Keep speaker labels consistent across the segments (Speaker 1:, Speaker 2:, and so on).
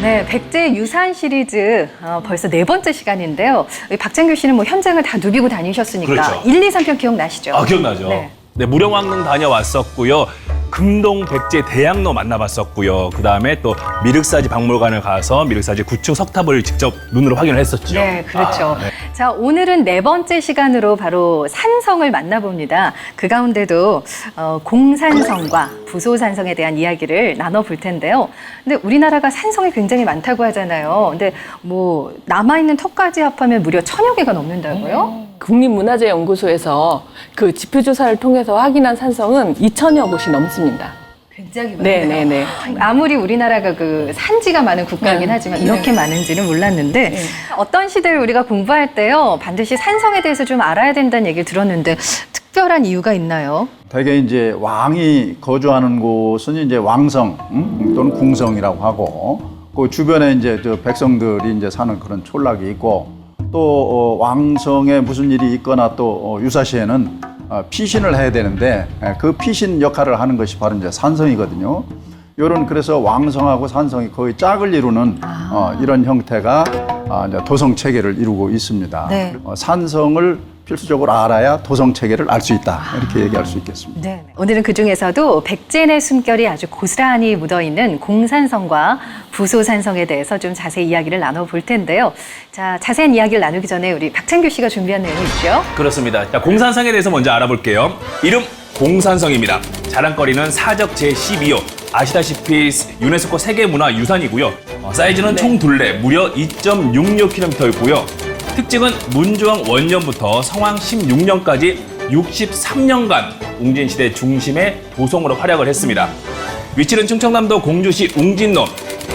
Speaker 1: 네, 백제 유산 시리즈 벌써 4번째 시간인데요. 박찬규 씨는 뭐 현장을 다 누비고 다니셨으니까
Speaker 2: 그렇죠.
Speaker 1: 1, 2, 3편 기억나시죠?
Speaker 2: 아, 기억나죠?
Speaker 1: 네.
Speaker 2: 네, 무령왕릉 다녀왔었고요. 금동 백제 대학로 만나봤었고요. 그다음에 또 미륵사지 박물관을 가서 미륵사지 구층 석탑을 직접 눈으로 확인을 했었죠.
Speaker 1: 네, 그렇죠.
Speaker 2: 네.
Speaker 1: 자, 오늘은 4번째 시간으로 바로 산성을 만나봅니다. 그 가운데도 공산성과 부소산성에 대한 이야기를 나눠볼 텐데요. 근데 우리나라가 산성이 굉장히 많다고 하잖아요. 근데 뭐 남아있는 터까지 합하면 무려 1000여 개가 넘는다고요?
Speaker 3: 국립문화재연구소에서 그 지표조사를 통해서 확인한 산성은 2,000여 곳이 넘습니다.
Speaker 1: 굉장히 많네요.
Speaker 3: 네네네.
Speaker 1: 아무리 우리나라가 그 산지가 많은 국가이긴
Speaker 3: 네.
Speaker 1: 하지만 이렇게 많은지는 몰랐는데
Speaker 3: 네.
Speaker 1: 어떤 시대를 우리가 공부할 때요 반드시 산성에 대해서 좀 알아야 된다는 얘기를 들었는데 특별한 이유가 있나요?
Speaker 4: 대개 이제 왕이 거주하는 곳은 이제 왕성 또는 궁성이라고 하고 그 주변에 이제 저 백성들이 이제 사는 그런 촌락이 있고 또 왕성에 무슨 일이 있거나 또 유사시에는 피신을 해야 되는데 그 피신 역할을 하는 것이 바로 이제 산성이거든요. 요런 그래서 왕성하고 산성이 거의 짝을 이루는 이런 형태가 이제 도성 체계를 이루고 있습니다.
Speaker 1: 네.
Speaker 4: 산성을 필수적으로 알아야 도성 체계를 알 수 있다 이렇게 얘기할 수 있겠습니다.
Speaker 1: 네. 오늘은 그중에서도 백제의 숨결이 아주 고스란히 묻어있는 공산성과 부소산성에 대해서 좀 자세히 이야기를 나눠볼 텐데요. 자, 자세한 이야기를 나누기 전에 우리 박찬규 씨가 준비한 내용이 있죠?
Speaker 2: 그렇습니다. 자, 공산성에 대해서 먼저 알아볼게요. 이름 공산성입니다. 자랑거리는 사적 제12호. 아시다시피 유네스코 세계문화유산이고요. 사이즈는 총 둘레 무려 2.66km였고요. 특징은 문조왕 원년부터 성왕 16년까지 63년간 웅진시대 중심의 도성으로 활약을 했습니다. 위치는 충청남도 공주시 웅진로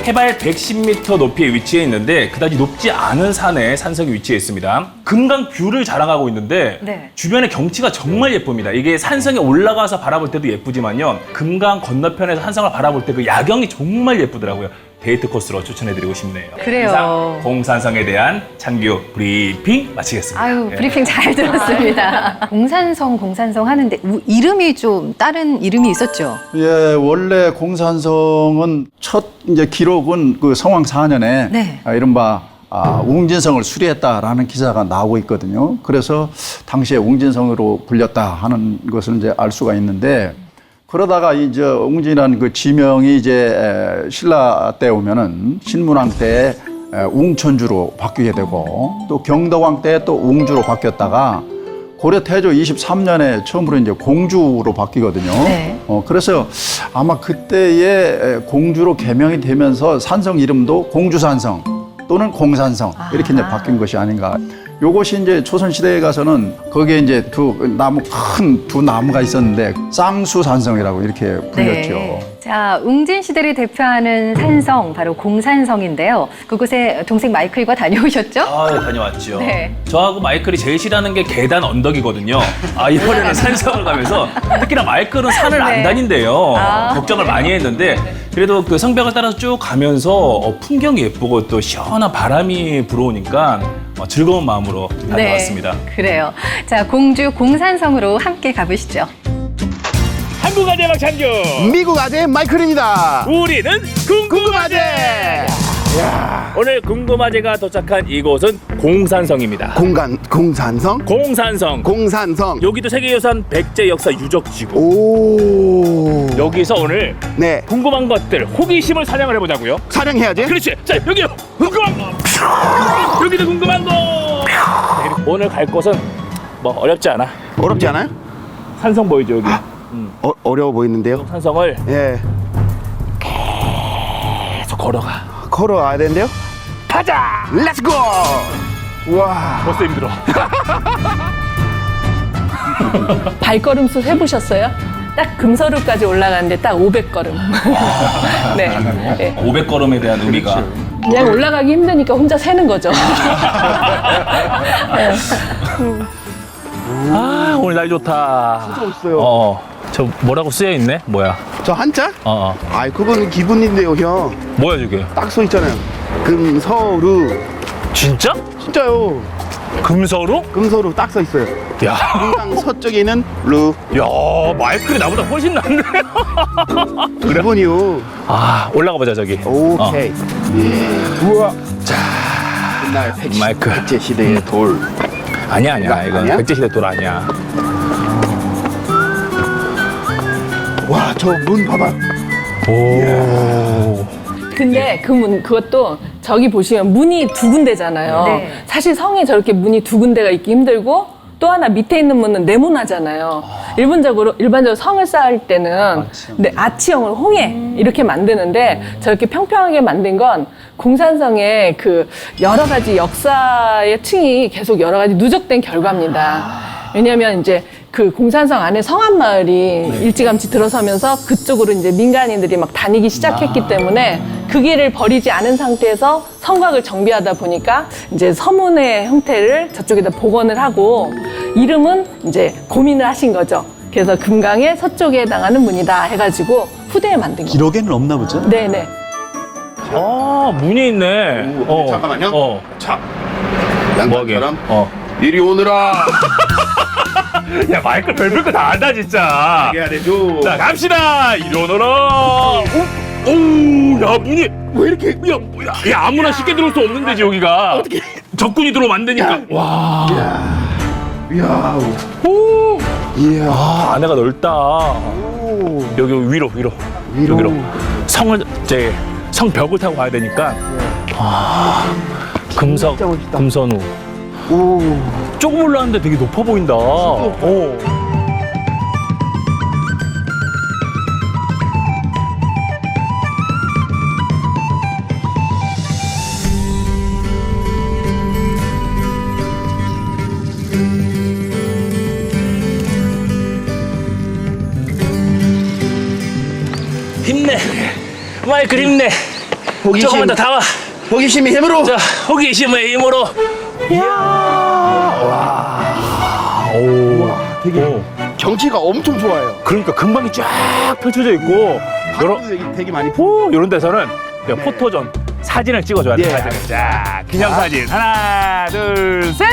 Speaker 2: 해발 110m 높이에 위치해 있는데 그다지 높지 않은 산에 산성이 위치해 있습니다. 금강 뷰를 자랑하고 있는데
Speaker 1: 네.
Speaker 2: 주변의 경치가 정말 예쁩니다. 이게 산성에 올라가서 바라볼 때도 예쁘지만요. 금강 건너편에서 산성을 바라볼 때 그 야경이 정말 예쁘더라고요. 데이트 코스로 추천해드리고 싶네요.
Speaker 1: 그래요.
Speaker 2: 이상 공산성에 대한 창규 브리핑 마치겠습니다.
Speaker 1: 아유,
Speaker 2: 예.
Speaker 1: 브리핑 잘 들었습니다. 공산성 하는데 이름이 좀 다른 이름이 있었죠?
Speaker 4: 예, 원래 공산성은 첫 이제 기록은 그 성왕 4년에
Speaker 1: 네.
Speaker 4: 이른바 웅진성을 수리했다라는 기사가 나오고 있거든요. 그래서 당시에 웅진성으로 불렸다 하는 것을 이제 알 수가 있는데 그러다가 이제 웅진이라는 그 지명이 이제 신라 때 오면은 신문왕 때 웅천주로 바뀌게 되고 또 경덕왕 때 또 웅주로 바뀌었다가 고려 태조 23년에 처음으로 이제 공주로 바뀌거든요.
Speaker 1: 네.
Speaker 4: 그래서 아마 그때에 공주로 개명이 되면서 산성 이름도 공주산성 또는 공산성 이렇게 이제 바뀐 것이 아닌가. 요것이 이제 조선시대에 가서는 거기에 이제 큰 두 나무가 있었는데 쌍수산성이라고 이렇게 불렸죠.
Speaker 1: 네. 자, 웅진 시대를 대표하는 산성, 바로 공산성인데요. 그곳에 동생 마이클과 다녀오셨죠?
Speaker 2: 아, 다녀왔죠.
Speaker 1: 네.
Speaker 2: 저하고 마이클이 제일 싫어하는 게 계단 언덕이거든요. 이번에는 산성을 가면서 특히나 마이클은 산을
Speaker 1: 네.
Speaker 2: 안 다닌대요. 걱정을 많이 했는데 그래도 그 성벽을 따라서 쭉 가면서 풍경이 예쁘고 또 시원한 바람이 불어오니까 즐거운 마음으로 다녀왔습니다.
Speaker 1: 네, 그래요. 자, 공주 공산성으로 함께 가보시죠.
Speaker 2: 한국 아재 박찬규.
Speaker 5: 미국 아재 마이클입니다.
Speaker 2: 우리는 궁금아재. 오늘 궁금아재가 도착한 이곳은 공산성입니다.
Speaker 5: 공산성?
Speaker 2: 공산성. 여기도 세계유산 백제 역사 유적지고
Speaker 5: 오.
Speaker 2: 여기서 오늘
Speaker 5: 네.
Speaker 2: 궁금한 것들 호기심을 사냥을 해보자고요.
Speaker 5: 사냥해야지.
Speaker 2: 그렇지. 자, 여기요. 궁금한 거. 여기도 궁금한 거. 오늘 갈 곳은 뭐 어렵지 않아.
Speaker 5: 어렵지 않아요?
Speaker 2: 산성 보이죠, 여기.
Speaker 5: 어려워 보이는데요.
Speaker 2: 산성을
Speaker 5: 예.
Speaker 2: 계속 걸어가.
Speaker 5: 걸어와야 되는데요.
Speaker 2: 가자.
Speaker 5: 렛츠고. 와.
Speaker 2: 벌써 힘들어.
Speaker 3: 발걸음 수 해보셨어요? 딱 금서루까지 올라가는데 딱 500걸음. 네. 네.
Speaker 2: 500걸음에 대한 의미가.
Speaker 3: 그냥 올라가기 힘드니까 혼자 세는 거죠.
Speaker 2: 아, 오늘 날 좋다.
Speaker 5: 진짜 멋있어요.
Speaker 2: 저 뭐라고 쓰여 있네? 뭐야?
Speaker 5: 저 한자? 아이 그거는 기분인데요, 형.
Speaker 2: 뭐야, 저게?
Speaker 5: 딱 써 있잖아요. 금서루.
Speaker 2: 진짜?
Speaker 5: 진짜요.
Speaker 2: 금서로?
Speaker 5: 금서로 딱 써 있어요.
Speaker 2: 야,
Speaker 5: 공장 서쪽에는 루.
Speaker 2: 야, 마이클이 나보다 훨씬 낫네.
Speaker 5: 기본이요.
Speaker 2: 아, 올라가 보자 저기.
Speaker 5: 오케이. 우와.
Speaker 2: 자,
Speaker 5: 옛날
Speaker 2: 마이크.
Speaker 5: 백제 시대의 돌.
Speaker 2: 아니야, 이건
Speaker 5: 아니야?
Speaker 2: 백제시대 돌 아니야.
Speaker 5: 와, 저 문 봐봐.
Speaker 2: 오.
Speaker 3: 근데 그 문, 그것도 저기 보시면 문이 두 군데잖아요.
Speaker 1: 네.
Speaker 3: 사실 성에 저렇게 문이 두 군데가 있기 힘들고 또 하나 밑에 있는 문은 네모나잖아요. 일반적으로 성을 쌓을 때는 아치형을 홍해 이렇게 만드는데 저렇게 평평하게 만든 건 공산성의 그 여러 가지 역사의 층이 계속 여러 가지 누적된 결과입니다. 왜냐하면 이제 그 공산성 안에 성안 마을이 일찌감치 들어서면서 그쪽으로 이제 민간인들이 막 다니기 시작했기 때문에 그 길을 버리지 않은 상태에서 성곽을 정비하다 보니까 이제 서문의 형태를 저쪽에다 복원을 하고 이름은 이제 고민을 하신 거죠. 그래서 금강의 서쪽에 해당하는 문이다 해가지고 후대에 만든 거예요.
Speaker 6: 기록에는 없나 보죠?
Speaker 3: 네네.
Speaker 2: 아, 문이 있네.
Speaker 5: 잠깐만요. 자, 양반처럼
Speaker 2: 어.
Speaker 5: 이리 오너라.
Speaker 2: 야, 마이클 별별 거 다 안다 진짜.
Speaker 5: 해야 되죠.
Speaker 2: 자, 갑시다. 이러너라. 오, 야, 문이
Speaker 5: 왜 이렇게
Speaker 2: 야, 아무나 쉽게 들어올 수 없는 데지 여기가. 어떻게? 적군이 들어오면 안 되니까. 와.
Speaker 5: 이야.
Speaker 2: 오.
Speaker 5: 이야.
Speaker 2: 아, 안에가 넓다. 여기 위로. 여기로. 성을 이제 성벽을 타고 가야 되니까. 아. 금석,
Speaker 5: 진짜 멋있다.
Speaker 2: 금선우.
Speaker 5: 오.
Speaker 2: 조금 올라왔는데 되게 높아 보인다. 오. 힘내. 마이클 힘내.
Speaker 5: 호기심.
Speaker 2: 조금만 더 다 와.
Speaker 5: 호기심의 힘으로.
Speaker 2: 자, 호기심의 힘으로. 오.
Speaker 5: 되게 경치가 엄청 좋아요.
Speaker 2: 그러니까 금방이 쫙 펼쳐져 있고 여러
Speaker 5: 여기 되게 많이
Speaker 2: 이런 데서는 포토존 사진을 찍어줘야 돼.
Speaker 5: 네.
Speaker 2: 사진을. 자, 기념 사진 하나, 둘, 셋.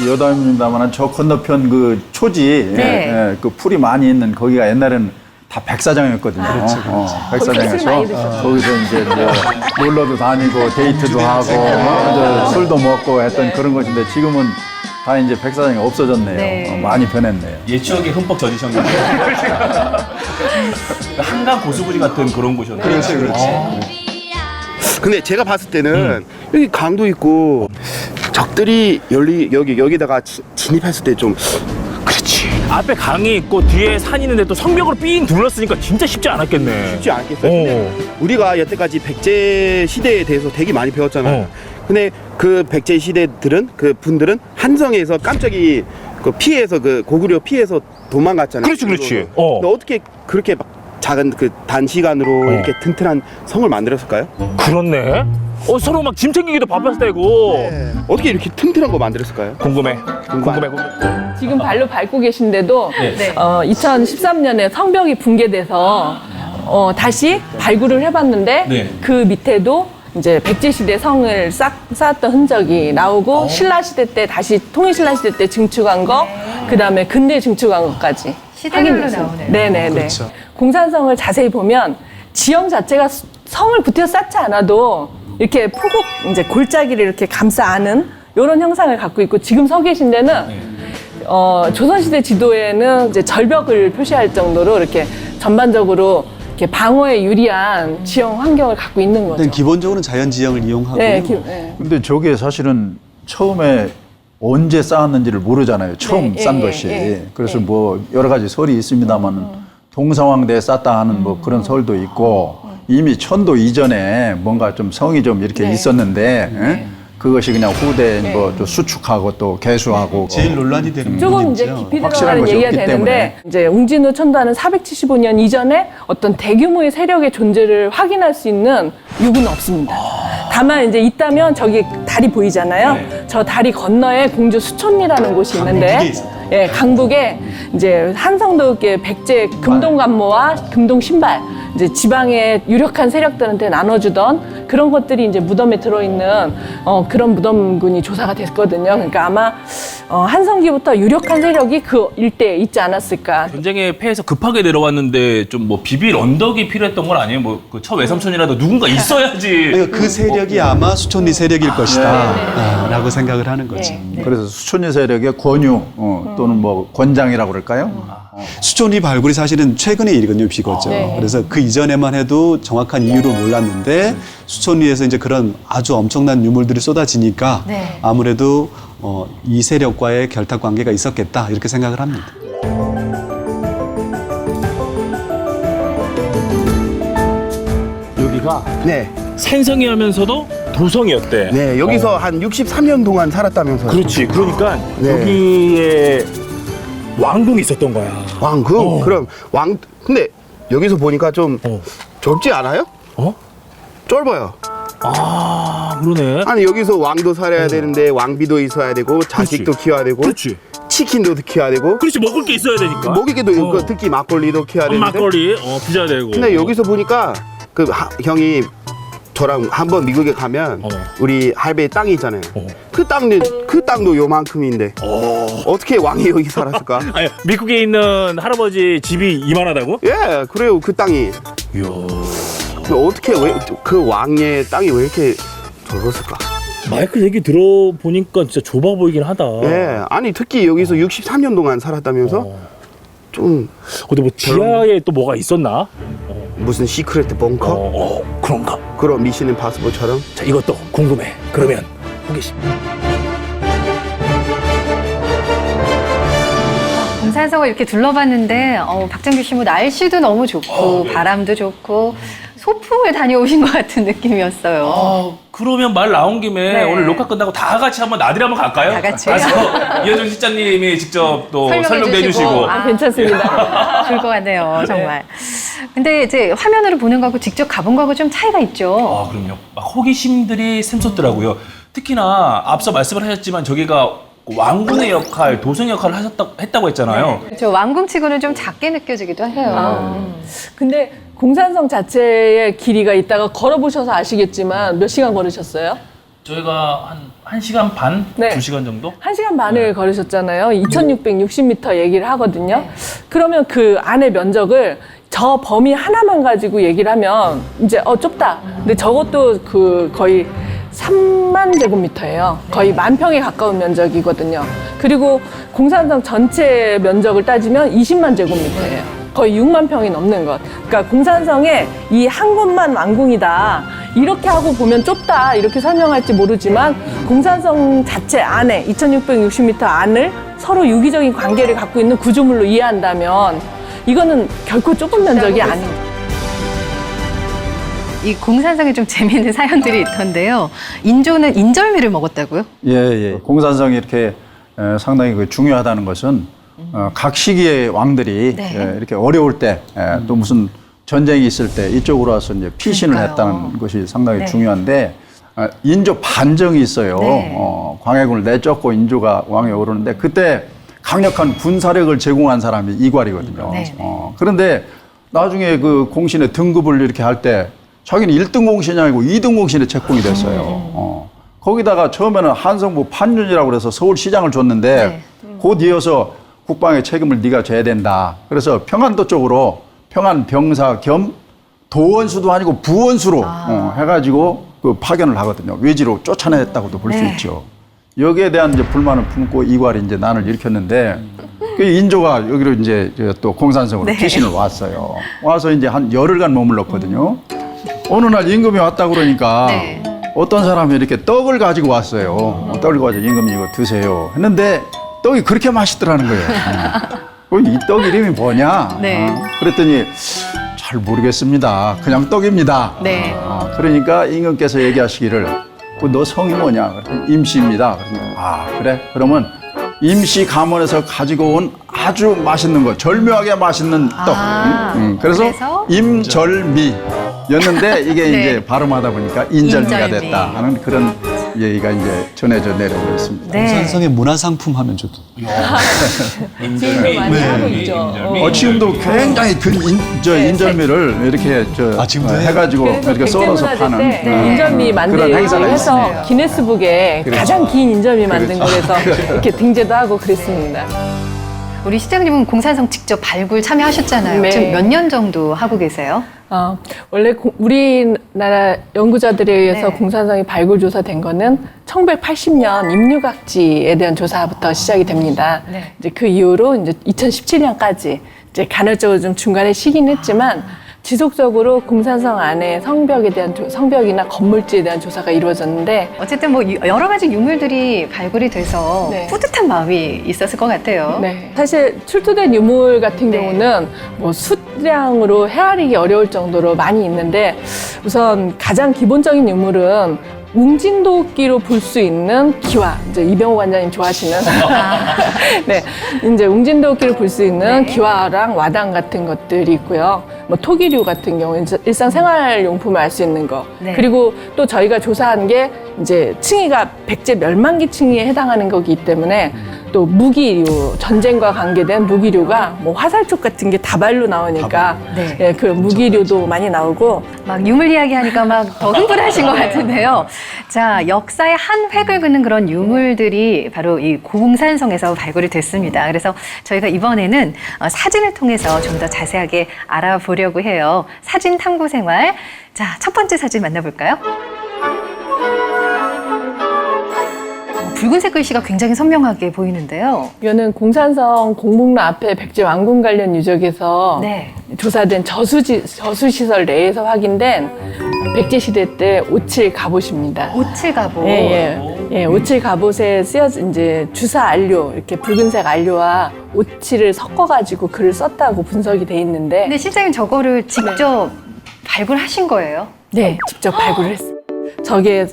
Speaker 4: 여담입니다만 저 건너편 그 초지,
Speaker 1: 네.
Speaker 4: 그 풀이 많이 있는 거기가 옛날에는 다 백사장이었거든요. 백사장에서 거기서 이제 뭐 놀러도 다니고 데이트도 하고 이제 술도 먹고 했던 그런 것인데 지금은 다 이제 백사장이 없어졌네요.
Speaker 1: 네.
Speaker 4: 많이 변했네요.
Speaker 2: 옛 추억에 흠뻑 젖으셨네요. 한강 고수부지 같은 그런 곳이었네요.
Speaker 4: 그렇지.
Speaker 5: 근데 제가 봤을 때는 여기 강도 있고 적들이 여기다가 진입했을 때 좀 그렇지.
Speaker 2: 앞에 강이 있고 뒤에 산이 있는데 또 성벽으로 삥 둘렀으니까 진짜 쉽지 않았겠네.
Speaker 5: 쉽지 않겠어요. 근데 우리가 여태까지 백제 시대에 대해서 되게 많이 배웠잖아요. 근데 그 백제 시대들은 그 분들은 한성에서 깜짝이 그 피해서 그 고구려 피해서 도망갔잖아요.
Speaker 2: 그렇지.
Speaker 5: 근데 어떻게 그렇게 막 작은 그 단시간으로 이렇게 튼튼한 성을 만들었을까요?
Speaker 2: 그렇네. 서로 막 짐 챙기기도 바빴을 때고.
Speaker 5: 어떻게 이렇게 튼튼한 거 만들었을까요?
Speaker 2: 궁금해.
Speaker 3: 지금 발로 밟고 계신데도
Speaker 1: 네.
Speaker 3: 2013년에 성벽이 붕괴돼서 다시 발굴을 해봤는데
Speaker 2: 네.
Speaker 3: 그 밑에도 이제 백제시대 성을 쌓았던 흔적이 나오고 신라시대 때 다시 통일신라시대 때 증축한 거, 그 다음에 근대 증축한 것까지
Speaker 1: 시대별로
Speaker 3: 확인됐어요.
Speaker 1: 나오네요.
Speaker 3: 네네네.
Speaker 6: 그렇죠.
Speaker 3: 공산성을 자세히 보면 지형 자체가 성을 붙여 쌓지 않아도 이렇게 포곡 이제 골짜기를 이렇게 감싸 안은 이런 형상을 갖고 있고 지금 서 계신 데는 조선시대 지도에는 이제 절벽을 표시할 정도로 이렇게 전반적으로 이렇게 방어에 유리한 지형 환경을 갖고 있는 거죠.
Speaker 6: 일단 기본적으로는 자연 지형을 이용하고
Speaker 3: 네, 네.
Speaker 4: 근데 저게 사실은 처음에 언제 쌓았는지를 모르잖아요. 처음
Speaker 3: 네,
Speaker 4: 싼
Speaker 3: 예,
Speaker 4: 것이.
Speaker 3: 예.
Speaker 4: 그래서 뭐 여러 가지 설이 있습니다만 동성왕대에 쌓다 하는 뭐 그런 설도 있고 이미 천도 이전에 뭔가 좀 성이 좀 이렇게
Speaker 3: 네.
Speaker 4: 있었는데 그것이 그냥 후대에 뭐 또 수축하고 또 개수하고
Speaker 6: 제일 논란이 되는
Speaker 3: 조금 이제
Speaker 6: 부분이죠.
Speaker 3: 깊이
Speaker 4: 확실한
Speaker 3: 들어가는
Speaker 4: 것이
Speaker 3: 얘기가
Speaker 4: 없기
Speaker 3: 되는데
Speaker 4: 때문에.
Speaker 3: 이제 웅진우 천도하는 475년 이전에 어떤 대규모의 세력의 존재를 확인할 수 있는 유구는 없습니다. 다만 이제 있다면 저기 다리 보이잖아요. 저 다리 건너에 공주 수촌리라는 곳이 있는데 예, 강북에 이제 한성도교회 백제 금동관모와 금동신발 이제 지방의 유력한 세력들한테 나눠주던 그런 것들이 이제 무덤에 들어있는 그런 무덤군이 조사가 됐거든요. 그러니까 아마 한성기부터 유력한 세력이 그 일대에 있지 않았을까.
Speaker 2: 전쟁의 폐해서 급하게 내려왔는데 좀 뭐 비빌 언덕이 필요했던 건 아니에요? 뭐 그 첫 외삼촌이라도 누군가 있어야지.
Speaker 6: 그러니까 그 세력이 아마 수촌리 세력일 것이다 라고 생각을 하는 거지.
Speaker 4: 그래서 수촌리 세력의 권유 또는 뭐 권장이라고 그럴까요?
Speaker 6: 수촌리 발굴이 사실은 최근의 일이거든요, 비거죠.
Speaker 3: 네.
Speaker 6: 그래서 그 이전에만 해도 정확한 이유를 몰랐는데 수촌리에서 이제 그런 아주 엄청난 유물들이 쏟아지니까
Speaker 1: 네.
Speaker 6: 아무래도 이 세력과의 결탁 관계가 있었겠다 이렇게 생각을 합니다.
Speaker 2: 여기가
Speaker 5: 네.
Speaker 2: 산성이하면서도 도성이었대.
Speaker 5: 네, 여기서 한 63년 동안 살았다면서요.
Speaker 2: 그렇지. 그러니까
Speaker 5: 네.
Speaker 2: 여기에 왕궁이 있었던 거야.
Speaker 5: 왕궁? 그럼 근데 여기서 보니까 좀 좁지 않아요?
Speaker 2: 어?
Speaker 5: 좁아요.
Speaker 2: 아, 그러네.
Speaker 5: 아니 여기서 왕도 살아야 되는데 왕비도 있어야 되고 자식도 키워야 되고
Speaker 2: 그렇지.
Speaker 5: 치킨도 키워야 되고
Speaker 2: 그렇지. 먹을 게 있어야 되니까.
Speaker 5: 먹이게도 그 특히 막걸리도 키워야 되는데
Speaker 2: 막걸리, 빚어야 되고.
Speaker 5: 근데 여기서 보니까 그 형이 저랑 한번 미국에 가면 우리 할배 땅이 있잖아요. 그 땅도 요만큼인데 어떻게 왕이 여기 살았을까?
Speaker 2: 아니, 미국에 있는 할아버지 집이 이만하다고?
Speaker 5: 예, 그래요. 그 땅이.
Speaker 2: 이야.
Speaker 5: 근데 어떻게 왜 그 왕의 땅이 왜 이렇게 좁았을까?
Speaker 2: 마이클 얘기 들어보니까 진짜 좁아 보이긴 하다.
Speaker 5: 예, 아니 특히 여기서 63년 동안 살았다면서 좀
Speaker 2: 근데 뭐 지하에 또 뭐가 있었나?
Speaker 5: 무슨 시크릿 벙커?
Speaker 2: 그런가?
Speaker 5: 그런 미션 임파서블처럼?
Speaker 2: 자, 이것도 궁금해. 그러면 호기심.
Speaker 1: 공산성을 이렇게 둘러봤는데 박정규 씨 뭐 날씨도 너무 좋고 바람도 좋고 소풍을 다녀오신 것 같은 느낌이었어요.
Speaker 2: 그러면 말 나온 김에
Speaker 1: 네.
Speaker 2: 오늘 녹화 끝나고 다 같이 한번 나들이 한번 갈까요?
Speaker 1: 다 같이요?
Speaker 2: 가서 이현정 실장님이 직접 또 설명도 해주시고.
Speaker 1: 아,
Speaker 3: 괜찮습니다.
Speaker 1: 좋을 것 같네요, 정말. 근데 이제 화면으로 보는 거하고 직접 가본 거하고 좀 차이가 있죠.
Speaker 2: 아, 그럼요. 막 호기심들이 샘솟더라고요. 특히나 앞서 말씀을 하셨지만 저기가 왕궁의 역할, 도성의 역할을 했다고 했잖아요.
Speaker 1: 저 왕궁치고는 좀 작게 느껴지기도 해요.
Speaker 3: 근데 공산성 자체의 길이가 있다가 걸어보셔서 아시겠지만 몇 시간 걸으셨어요?
Speaker 2: 저희가 한 1시간 반?
Speaker 3: 네.
Speaker 2: 2시간 정도?
Speaker 3: 1시간 반을 걸으셨잖아요. 2660m 얘기를 하거든요. 그러면 그 안의 면적을 저 범위 하나만 가지고 얘기를 하면 이제 좁다. 근데 저것도 그 거의 3만 제곱미터예요. 거의 10,000평에 가까운 면적이거든요. 그리고 공산성 전체 면적을 따지면 20만 제곱미터예요. 거의 6만 평이 넘는 것. 그러니까 공산성의 이 한 곳만 왕궁이다. 이렇게 하고 보면 좁다. 이렇게 설명할지 모르지만 공산성 자체 안에 2660m 안을 서로 유기적인 관계를 갖고 있는 구조물로 이해한다면 이거는 결코 좁은 면적이 아닙니다.
Speaker 1: 이 공산성에 좀 재미있는 사연들이 있던데요. 인조는 인절미를 먹었다고요?
Speaker 4: 예. 공산성이 이렇게 상당히 중요하다는 것은 각 시기의 왕들이
Speaker 1: 네.
Speaker 4: 이렇게 어려울 때 또 무슨 전쟁이 있을 때 이쪽으로 와서 이제 피신을
Speaker 1: 그러니까요.
Speaker 4: 했다는 것이 상당히
Speaker 1: 네.
Speaker 4: 중요한데 인조 반정이 있어요.
Speaker 1: 네.
Speaker 4: 광해군을 내쫓고 인조가 왕에 오르는데 그때 강력한 군사력을 제공한 사람이 이괄이거든요.
Speaker 1: 네.
Speaker 4: 그런데 나중에 그 공신의 등급을 이렇게 할 때 자기는 1등 공신이 아니고 2등 공신에 책봉이 됐어요. 거기다가 처음에는 한성부 판윤이라고 그래서 서울시장을 줬는데 곧 이어서 국방의 책임을 네가 져야 된다. 그래서 평안도 쪽으로 평안 병사 겸 도원수도 아니고 부원수로 해가지고 그 파견을 하거든요. 외지로 쫓아냈다고도 볼 수
Speaker 1: 네.
Speaker 4: 있죠. 여기에 대한 이제 불만을 품고 이괄이 이제 난을 일으켰는데 그 인조가 여기로 이제 또 공산성으로
Speaker 1: 네.
Speaker 4: 피신을 왔어요. 와서 이제 한 열흘간 머물렀거든요. 어느 날 임금이 왔다 그러니까
Speaker 1: 네.
Speaker 4: 어떤 사람이 이렇게 떡을 가지고 왔어요. 떡을 가지고 임금님 이거 드세요. 했는데 떡이 그렇게 맛있더라는 거예요. 이 떡 이름이 뭐냐?
Speaker 1: 네.
Speaker 4: 그랬더니 잘 모르겠습니다. 그냥 떡입니다.
Speaker 1: 네.
Speaker 4: 그러니까 임금께서 얘기하시기를 너 성이 뭐냐? 임시입니다. 그래? 그러면 임시 감원에서 가지고 온 아주 맛있는 거, 절묘하게 맛있는 떡. 그래서 임절미였는데 이게
Speaker 1: 네.
Speaker 4: 이제 발음하다 보니까 인절미가
Speaker 1: 인절미.
Speaker 4: 됐다 하는 그런 얘기가 이제 전해져 내려오고 있습니다.
Speaker 1: 네.
Speaker 6: 공산성의 문화상품 하면 저도.
Speaker 3: 지금도 많이 하고 있죠.
Speaker 4: 지금도 굉장히 인절미를 이렇게
Speaker 6: 지금도 해요?
Speaker 4: 해가지고
Speaker 3: 그래서
Speaker 4: 이렇게 썰어서
Speaker 3: 백제문화재
Speaker 4: 파는
Speaker 3: 때 인절미
Speaker 4: 그런
Speaker 3: 만들기
Speaker 4: 행사가
Speaker 3: 해서
Speaker 4: 있습니다.
Speaker 3: 기네스북에
Speaker 4: 그렇죠.
Speaker 3: 가장 긴 인절미 만든
Speaker 4: 그렇죠.
Speaker 3: 거에서 이렇게 등재도 하고 그랬습니다.
Speaker 1: 우리 시장님은 공산성 직접 발굴 참여하셨잖아요.
Speaker 3: 네.
Speaker 1: 지금 몇 년 정도 하고 계세요?
Speaker 3: 원래 우리나라 연구자들에 의해서
Speaker 1: 네.
Speaker 3: 공산성이 발굴 조사된 거는 1980년 임류각지에 대한 조사부터 시작이 됩니다.
Speaker 1: 네.
Speaker 3: 이제 그 이후로 이제 2017년까지 이제 간헐적으로 좀 중간에 쉬긴 했지만 지속적으로 공산성 안에 성벽에 대한 성벽이나 건물지에 대한 조사가 이루어졌는데
Speaker 1: 어쨌든 뭐 여러 가지 유물들이 발굴이 돼서
Speaker 3: 네.
Speaker 1: 뿌듯한 마음이 있었을 것 같아요.
Speaker 3: 네. 사실 출토된 유물 같은
Speaker 1: 네.
Speaker 3: 경우는 뭐 수량으로 헤아리기 어려울 정도로 많이 있는데 우선 가장 기본적인 유물은 웅진도끼로 볼 수 있는 기와, 이제 이병호 관장님 좋아하시는 네, 이제 웅진도끼로 볼 수 있는
Speaker 1: 네.
Speaker 3: 기와랑 와당 같은 것들이 있고요. 뭐 토기류 같은 경우 일상생활용품을 알 수 있는 거.
Speaker 1: 네.
Speaker 3: 그리고 또 저희가 조사한 게 이제 층위가 백제 멸망기 층위에 해당하는 거기 때문에 또 무기류, 전쟁과 관계된 무기류가 뭐 화살촉 같은 게 다발로 나오니까
Speaker 1: 네.
Speaker 3: 예, 그 무기류도 많이 나오고
Speaker 1: 막 유물 이야기 하니까 막 더 흥분하신 것 같은데요. 자, 역사의 한 획을 그는 그런 유물들이 바로 이 공산성에서 발굴이 됐습니다. 그래서 저희가 이번에는 사진을 통해서 좀 더 자세하게 알아보려고 해요. 사진 탐구 생활. 자, 첫 번째 사진 만나볼까요? 붉은색 글씨가 굉장히 선명하게 보이는데요.
Speaker 3: 이거는 공산성 공문로 앞에 백제 왕궁 관련 유적에서
Speaker 1: 네.
Speaker 3: 조사된 저수시설 내에서 확인된 백제 시대 때 오칠 갑옷입니다.
Speaker 1: 오칠 갑옷.
Speaker 3: 예, 오칠 갑옷에 쓰여진 이제 주사 안료, 이렇게 붉은색 안료와 오칠을 섞어가지고 글을 썼다고 분석이 돼 있는데,
Speaker 1: 근데 실장님 저거를 직접 발굴하신 거예요?
Speaker 3: 네, 직접 발굴을 했어요. 저게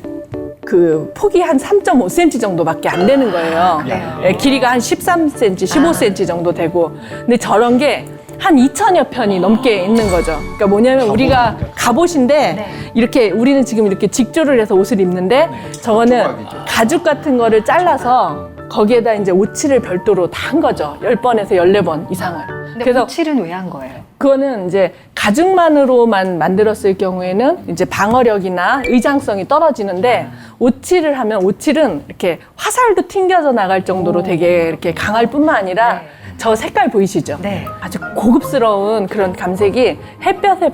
Speaker 3: 그 폭이 한 3.5cm 정도밖에 안 되는 거예요. 예, 길이가 한 13cm, 15cm 정도 되고, 근데 저런 게 한 2,000여 편이 넘게 있는 거죠. 그러니까 뭐냐면 우리가 갑옷인데
Speaker 1: 네.
Speaker 3: 이렇게 우리는 지금 이렇게 직조를 해서 옷을 입는데 저거는 가죽 같은 거를 잘라서 거기에다 이제 오칠을 별도로 다 한 거죠. 10번에서 14번 이상을.
Speaker 1: 근데
Speaker 3: 그래서
Speaker 1: 오칠은 왜 한 거예요?
Speaker 3: 그거는 이제 가죽만으로만 만들었을 경우에는 이제 방어력이나 의장성이 떨어지는데 오칠을 하면 오칠은 이렇게 화살도 튕겨져 나갈 정도로 되게 이렇게 강할 뿐만 아니라
Speaker 1: 네.
Speaker 3: 저 색깔 보이시죠?
Speaker 1: 네.
Speaker 3: 아주 고급스러운 그런 감색이 햇볕에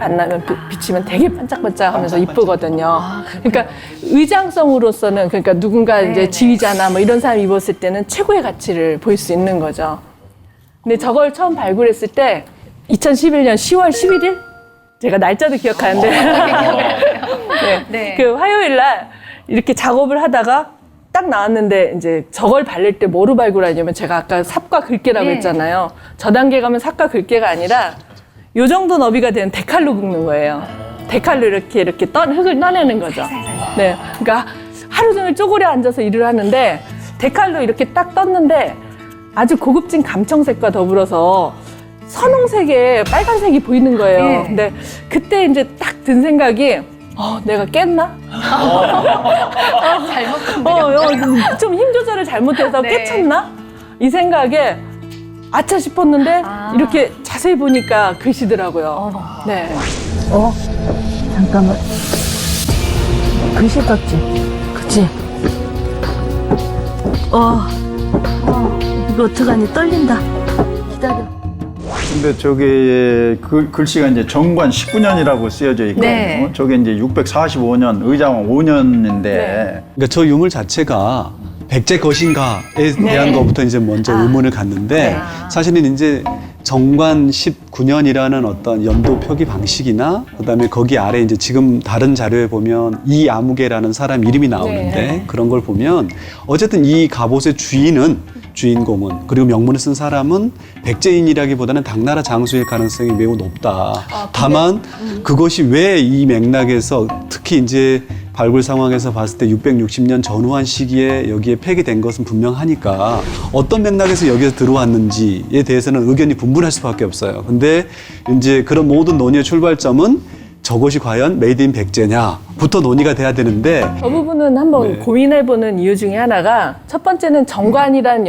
Speaker 3: 비치면 되게 반짝반짝하면서 이쁘거든요. 그러니까 의장성으로서는 그러니까 누군가
Speaker 1: 네,
Speaker 3: 이제
Speaker 1: 네.
Speaker 3: 지휘자나 뭐 이런 사람이 입었을 때는 최고의 가치를 보일 수 있는 거죠. 근데 저걸 처음 발굴했을 때 2011년 10월 11일? 제가 날짜도 기억하는데 네.
Speaker 1: 네.
Speaker 3: 그 화요일 날 이렇게 작업을 하다가 딱 나왔는데 이제 저걸 발릴 때 뭐로 발굴하냐면 제가 아까 삽과 글개라고
Speaker 1: 네.
Speaker 3: 했잖아요. 저 단계 가면 삽과 글개가 아니라 요 정도 너비가 되는 데칼로 긁는 거예요. 데칼로 이렇게 흙을 떠내는 거죠. 네. 그러니까 하루 종일 쪼그려 앉아서 일을 하는데 데칼로 이렇게 딱 떴는데 아주 고급진 감청색과 더불어서 선홍색에 빨간색이 보이는 거예요.
Speaker 1: 네.
Speaker 3: 근데 그때 이제 딱 든 생각이 내가 깼나?
Speaker 1: 잘못
Speaker 3: 좀 힘 조절을 잘못해서
Speaker 1: 네.
Speaker 3: 깨쳤나? 이 생각에 아차 싶었는데 이렇게 자세히 보니까 글씨더라고요. 네.
Speaker 7: 잠깐만. 글씨 같지? 그치? 이거 어떡하니? 떨린다. 기다려.
Speaker 4: 근데 저게 글씨가 이제 정관 19년이라고 쓰여져 있거든요.
Speaker 1: 네.
Speaker 4: 저게 이제 645년, 의장왕 5년인데
Speaker 6: 그러니까 저 유물 자체가 백제 것인가에 대한 것부터 이제 먼저 의문을 갖는데 사실은 이제 정관 19년이라는 어떤 연도 표기 방식이나 그다음에 거기 아래 이제 지금 다른 자료에 보면 이아무개라는 사람 이름이 나오는데 그런 걸 보면 어쨌든 이 갑옷의 주인공은 그리고 명문을 쓴 사람은 백제인이라기보다는 당나라 장수일 가능성이 매우 높다. 다만 그것이 왜 이 맥락에서 특히 이제 발굴 상황에서 봤을 때 660년 전후한 시기에 여기에 폐기된 것은 분명하니까 어떤 맥락에서 여기에 들어왔는지에 대해서는 의견이 분분할 수밖에 없어요. 근데 이제 그런 모든 논의의 출발점은 저것이 과연 메이드 인 백제냐부터 논의가 돼야 되는데
Speaker 3: 저 부분은 한번 고민해보는 이유 중에 하나가 첫 번째는 정관이란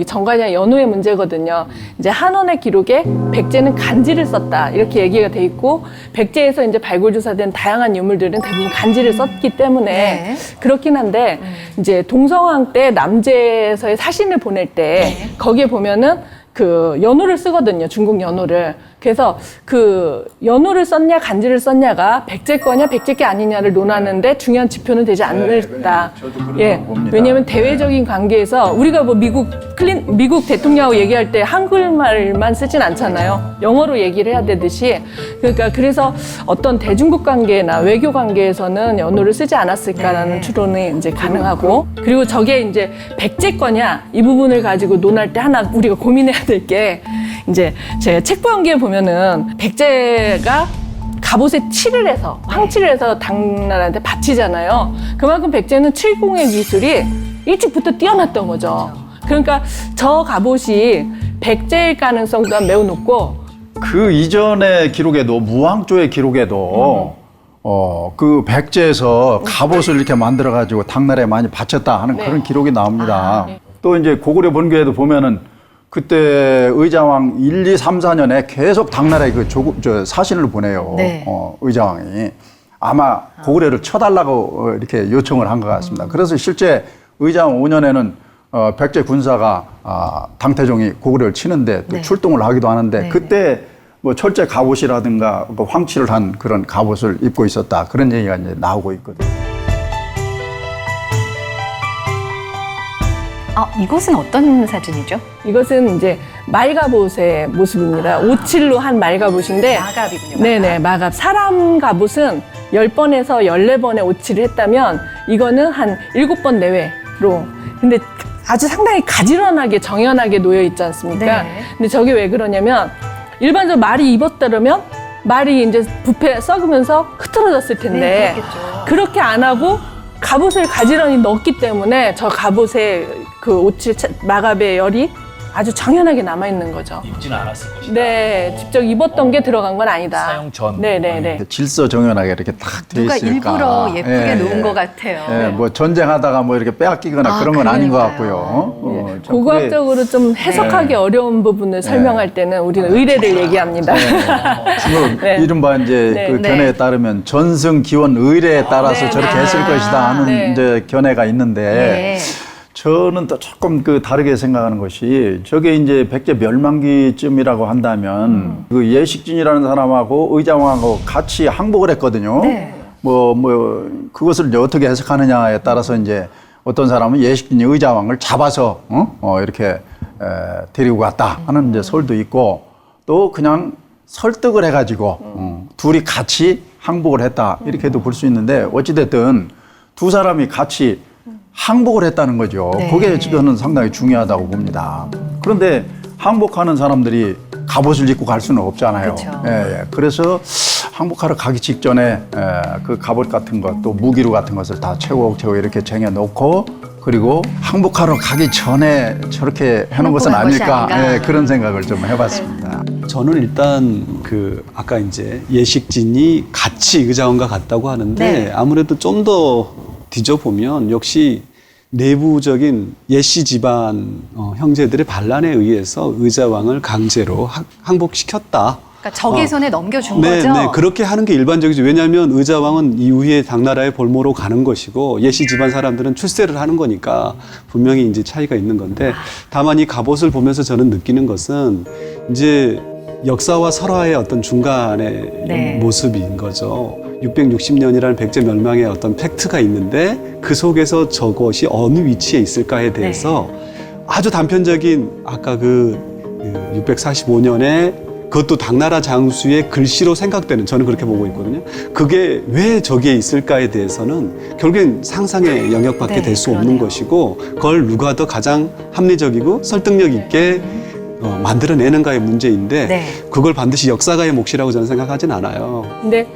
Speaker 3: 정관이란 연호의 문제거든요. 이제 한원의 기록에 백제는 간지를 썼다 이렇게 얘기가 돼 있고 백제에서 이제 발굴조사된 다양한 유물들은 대부분 간지를 썼기 때문에
Speaker 1: 네.
Speaker 3: 그렇긴 한데 이제 동성왕 때 남제에서의 사신을 보낼 때 거기에 보면은 그 연호를 쓰거든요. 중국 연호를. 그래서 그 연호를 썼냐 간지를 썼냐가 백제 거냐 백제 게 아니냐를 논하는데 중요한 지표는 되지 않을다. 예. 왜냐하면 대외적인 관계에서 우리가 뭐 미국 대통령하고 얘기할 때 한글말만 쓰진 않잖아요. 영어로 얘기를 해야 되듯이. 그러니까 그래서 어떤 대중국 관계나 외교 관계에서는 연호를 쓰지 않았을까라는 추론이 이제 가능하고 그리고 저게 이제 백제 거냐 이 부분을 가지고 논할 때 하나 우리가 고민해야 될 게 이제 제가 책보연기에 보면은 백제가 갑옷에 칠을 해서 황칠을 해서 당나라한테 바치잖아요. 그만큼 백제는 칠공의 기술이 일찍부터 뛰어났던 거죠. 그러니까 저 갑옷이 백제일 가능성 또한 매우 높고
Speaker 4: 그 이전의 기록에도 무왕조의 기록에도 그 백제에서 갑옷을 이렇게 만들어 가지고 당나라에 많이 바쳤다 하는 그런 기록이 나옵니다. 또 이제 고구려 번개에도 보면은 그때 의자왕 1, 2, 3, 4년에 계속 당나라에 사신을 보내요.
Speaker 1: 네.
Speaker 4: 의자왕이. 아마 고구려를 쳐달라고 이렇게 요청을 한 것 같습니다. 그래서 실제 의자왕 5년에는 백제 군사가 당태종이 고구려를 치는데 또 출동을 하기도 하는데 그때 뭐 철제 갑옷이라든가 뭐 황칠을 한 그런 갑옷을 입고 있었다. 그런 얘기가 이제 나오고 있거든요.
Speaker 1: 이것은 어떤 사진이죠?
Speaker 3: 이것은 이제 말갑옷의 모습입니다. 오칠로 한 말갑옷인데
Speaker 1: 마갑이군요.
Speaker 3: 네네, 마갑. 사람 갑옷은 10번에서 14번의 오칠을 했다면 이거는 한 7번 내외로. 근데 아주 상당히 가지런하게 정연하게 놓여 있지 않습니까?
Speaker 1: 네.
Speaker 3: 근데 저게 왜 그러냐면 일반적으로 말이 입었다 그러면 말이 이제 부패 썩으면서 흐트러졌을 텐데
Speaker 1: 네, 그렇겠죠.
Speaker 3: 그렇게 안 하고 갑옷을 가지런히 넣었기 때문에 저 갑옷에 그 오칠 마갑의 열이 아주 정연하게 남아있는 거죠.
Speaker 2: 입지는 않았을 것이다.
Speaker 3: 네, 직접 입었던 게 들어간 건 아니다.
Speaker 2: 사용 전.
Speaker 3: 네네네.
Speaker 4: 질서 정연하게 이렇게 딱 돼
Speaker 1: 누가
Speaker 4: 있으니까.
Speaker 1: 일부러 예쁘게 놓은 것 같아요.
Speaker 4: 예, 뭐 전쟁하다가 뭐 이렇게 빼앗기거나 그런 건 아닌 것 같고요. 참
Speaker 3: 고고학적으로 좀 해석하기 어려운 부분을 설명할 때는 우리는 의례를 얘기합니다.
Speaker 4: 그게
Speaker 3: 네.
Speaker 4: 이른바 이제
Speaker 3: 네.
Speaker 4: 그 견해에 따르면 전승 기원 의례에 따라서 저렇게 했을 것이다 하는
Speaker 3: 네.
Speaker 4: 이제 견해가 있는데
Speaker 1: 네.
Speaker 4: 저는 또 조금 그 다르게 생각하는 것이 저게 이제 백제 멸망기쯤이라고 한다면 그 예식진이라는 사람하고 의자왕하고 같이 항복을 했거든요.
Speaker 1: 네.
Speaker 4: 뭐 그것을 이제 어떻게 해석하느냐에 따라서 이제 어떤 사람은 예식진이 의자왕을 잡아서 이렇게 데리고 갔다 하는 이제 설도 있고 또 그냥 설득을 해가지고 둘이 같이 항복을 했다 이렇게도 볼 수 있는데 어찌됐든 두 사람이 같이 항복을 했다는 거죠.
Speaker 1: 네.
Speaker 4: 그게 저는 상당히 중요하다고 봅니다. 그런데 항복하는 사람들이 갑옷을 입고 갈 수는 없잖아요.
Speaker 1: 그렇죠.
Speaker 4: 예. 그래서 항복하러 가기 직전에 그 갑옷 같은 것, 또 무기류 같은 것을 다 채우고 이렇게 쟁여놓고 그리고 항복하러 가기 전에 저렇게 해놓은 것은
Speaker 1: 항복한 것이
Speaker 4: 아닐까
Speaker 1: 아닌가.
Speaker 4: 예, 그런 생각을 좀 해봤습니다.
Speaker 6: 저는 일단 그 아까 이제 예식진이 같이 의자왕과 같다고 하는데
Speaker 1: 네.
Speaker 6: 아무래도 좀 더 뒤져보면 역시 내부적인 예씨 집안 형제들의 반란에 의해서 의자왕을 강제로 항복시켰다.
Speaker 1: 그러니까 적의 손에 넘겨준
Speaker 6: 네,
Speaker 1: 거죠.
Speaker 6: 네, 그렇게 하는 게 일반적이죠. 왜냐하면 의자왕은 이후에 당나라의 볼모로 가는 것이고 예씨 집안 사람들은 출세를 하는 거니까 분명히 이제 차이가 있는 건데 다만 이 갑옷을 보면서 저는 느끼는 것은 이제 역사와 설화의 어떤 중간의
Speaker 1: 네.
Speaker 6: 모습인 거죠. 660년이라는 백제 멸망의 어떤 팩트가 있는데 그 속에서 저것이 어느 위치에 있을까에 대해서 아주 단편적인 아까 그 645년에 그것도 당나라 장수의 글씨로 생각되는 저는 그렇게 보고 있거든요. 그게 왜 저기에 있을까에 대해서는 결국엔 상상의 영역밖에
Speaker 1: 네,
Speaker 6: 될 수
Speaker 1: 그러네요.
Speaker 6: 없는 것이고 그걸 누가 더 가장 합리적이고 설득력 있게 만들어내는가의 문제인데
Speaker 1: 네.
Speaker 6: 그걸 반드시 역사가의 몫이라고 저는 생각하진 않아요.
Speaker 3: 근데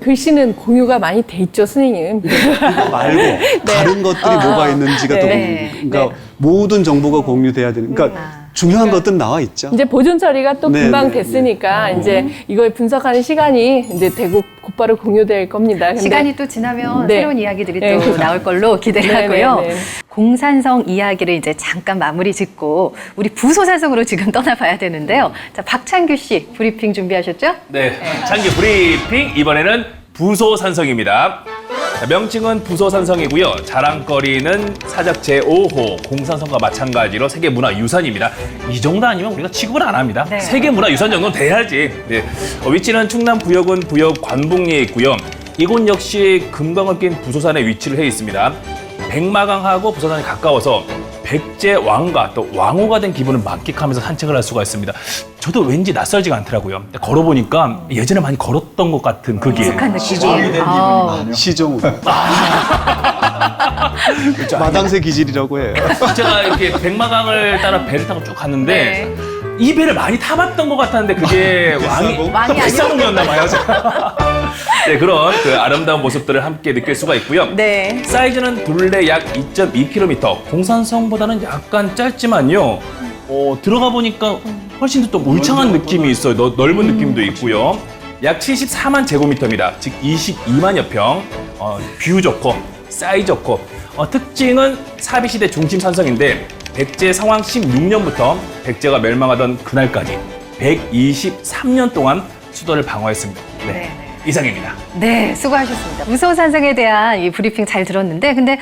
Speaker 3: 글씨는 공유가 많이 돼 있죠, 스님님.
Speaker 6: 이거 말고 다른 것들이 뭐가 있는지가 더
Speaker 1: 네.
Speaker 6: 그러니까 모든 정보가 공유돼야 되는. 그러니까 중요한 것들은 나와 있죠.
Speaker 3: 이제 보존 처리가 또
Speaker 6: 네,
Speaker 3: 금방
Speaker 6: 네,
Speaker 3: 됐으니까 이제 이걸 분석하는 시간이 이제 되고 곧바로 공유될 겁니다. 근데
Speaker 1: 시간이 또 지나면
Speaker 3: 네.
Speaker 1: 새로운 이야기들이
Speaker 3: 네,
Speaker 1: 또
Speaker 3: 그렇죠.
Speaker 1: 나올 걸로 기대를
Speaker 3: 네,
Speaker 1: 하고요.
Speaker 3: 네, 네.
Speaker 1: 공산성 이야기를 이제 잠깐 마무리 짓고 우리 부소산성으로 지금 떠나봐야 되는데요. 자, 박찬규 씨 브리핑 준비하셨죠?
Speaker 2: 네, 창규 브리핑 이번에는 부소산성입니다. 자, 명칭은 부소산성이고요. 자랑거리는 사적 제5호 공산성과 마찬가지로 세계문화유산입니다. 이 정도 아니면 우리가 취급을 안 합니다.
Speaker 1: 네.
Speaker 2: 세계문화유산 정도는 돼야지. 네. 위치는 충남 부여군 부여 관북리에 있고요. 이곳 역시 금강을 낀 부소산에 위치를 해 있습니다. 백마강하고 부소산이 가까워서 백제 왕과 또 왕후가 된 기분을 만끽하면서 산책을 할 수가 있습니다. 저도 왠지 낯설지가 않더라고요. 걸어보니까 예전에 많이 걸었던 것 같은 그 길.
Speaker 1: 익숙한 느낌이.
Speaker 6: 시종으로. 마당새 기질이라고 해요.
Speaker 2: 제가 이렇게 백마강을 따라 배를 타고 쭉 갔는데
Speaker 1: 네.
Speaker 2: 이 배를 많이 타봤던 것 같았는데 그게
Speaker 1: 왕이
Speaker 2: 뱃사공이었나 봐요. 네, 그런 그 아름다운 모습들을 함께 느낄 수가 있고요.
Speaker 1: 네.
Speaker 2: 사이즈는 둘레 약 2.2km, 공산성보다는 약간 짧지만요. 들어가 보니까 훨씬 더 또 울창한 느낌이 있어요. 넓은 느낌도 있고요. 약 74만 제곱미터입니다. 즉 22만여 평. 뷰 좋고 사이즈 좋고 특징은 사비시대 중심 산성인데 백제 성왕 16년부터 백제가 멸망하던 그날까지 123년 동안 수도를 방어했습니다. 네,
Speaker 1: 네.
Speaker 2: 이상입니다.
Speaker 1: 네, 수고하셨습니다. 부소산성에 대한 이 브리핑 잘 들었는데, 근데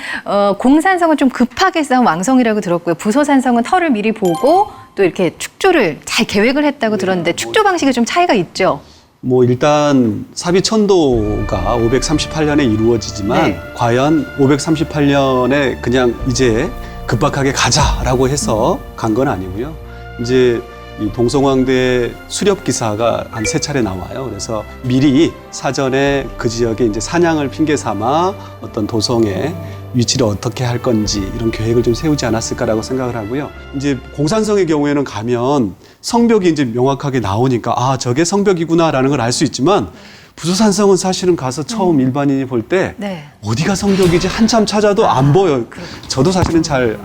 Speaker 1: 공산성은 좀 급하게 쌓은 왕성이라고 들었고요. 부소산성은 터를 미리 보고 또 이렇게 축조를 잘 계획을 했다고 들었는데 축조 방식이 좀 차이가 있죠.
Speaker 6: 뭐 일단 사비천도가 538년에 이루어지지만
Speaker 1: 네.
Speaker 6: 과연 538년에 그냥 이제 급박하게 가자라고 해서 간 건 아니고요. 이제 이 동성왕대 수렵 기사가 한 3차례 나와요. 그래서 미리 사전에 그 지역에 이제 사냥을 핑계 삼아 어떤 도성의 위치를 어떻게 할 건지 이런 계획을 좀 세우지 않았을까라고 생각을 하고요. 이제 공산성의 경우에는 가면 성벽이 이제 명확하게 나오니까 아, 저게 성벽이구나라는 걸 알 수 있지만 부소산성은 사실은 가서 처음 일반인이 볼 때
Speaker 1: 네.
Speaker 6: 어디가 성벽이지 한참 찾아도 안 보여요. 저도 사실은 잘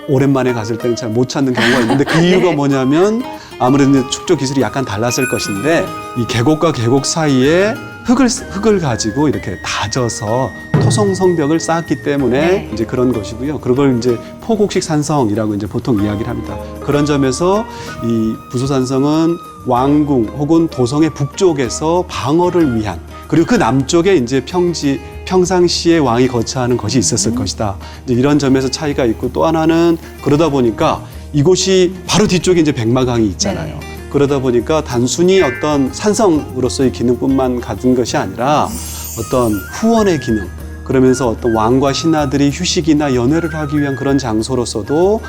Speaker 6: 오랜만에 갔을 때는 잘 못 찾는 경우가 있는데 그 이유가 뭐냐면 아무래도 이제 축조 기술이 약간 달랐을 것인데 이 계곡과 계곡 사이에 흙을 가지고 이렇게 다져서 토성 성벽을 쌓았기 때문에
Speaker 1: 네.
Speaker 6: 이제 그런 것이고요. 그걸 이제 포곡식 산성이라고 이제 보통 이야기를 합니다. 그런 점에서 이 부소산성은 왕궁 혹은 도성의 북쪽에서 방어를 위한 그리고 그 남쪽에 이제 평상시에 왕이 거처하는 것이 있었을 것이다. 이제 이런 점에서 차이가 있고 또 하나는 그러다 보니까 이곳이 바로 뒤쪽에 이제 백마강이 있잖아요.
Speaker 1: 네.
Speaker 6: 그러다 보니까 단순히 어떤 산성으로서의 기능뿐만 가진 것이 아니라 어떤 후원의 기능, 그러면서 어떤 왕과 신하들이 휴식이나 연회를 하기 위한 그런 장소로서도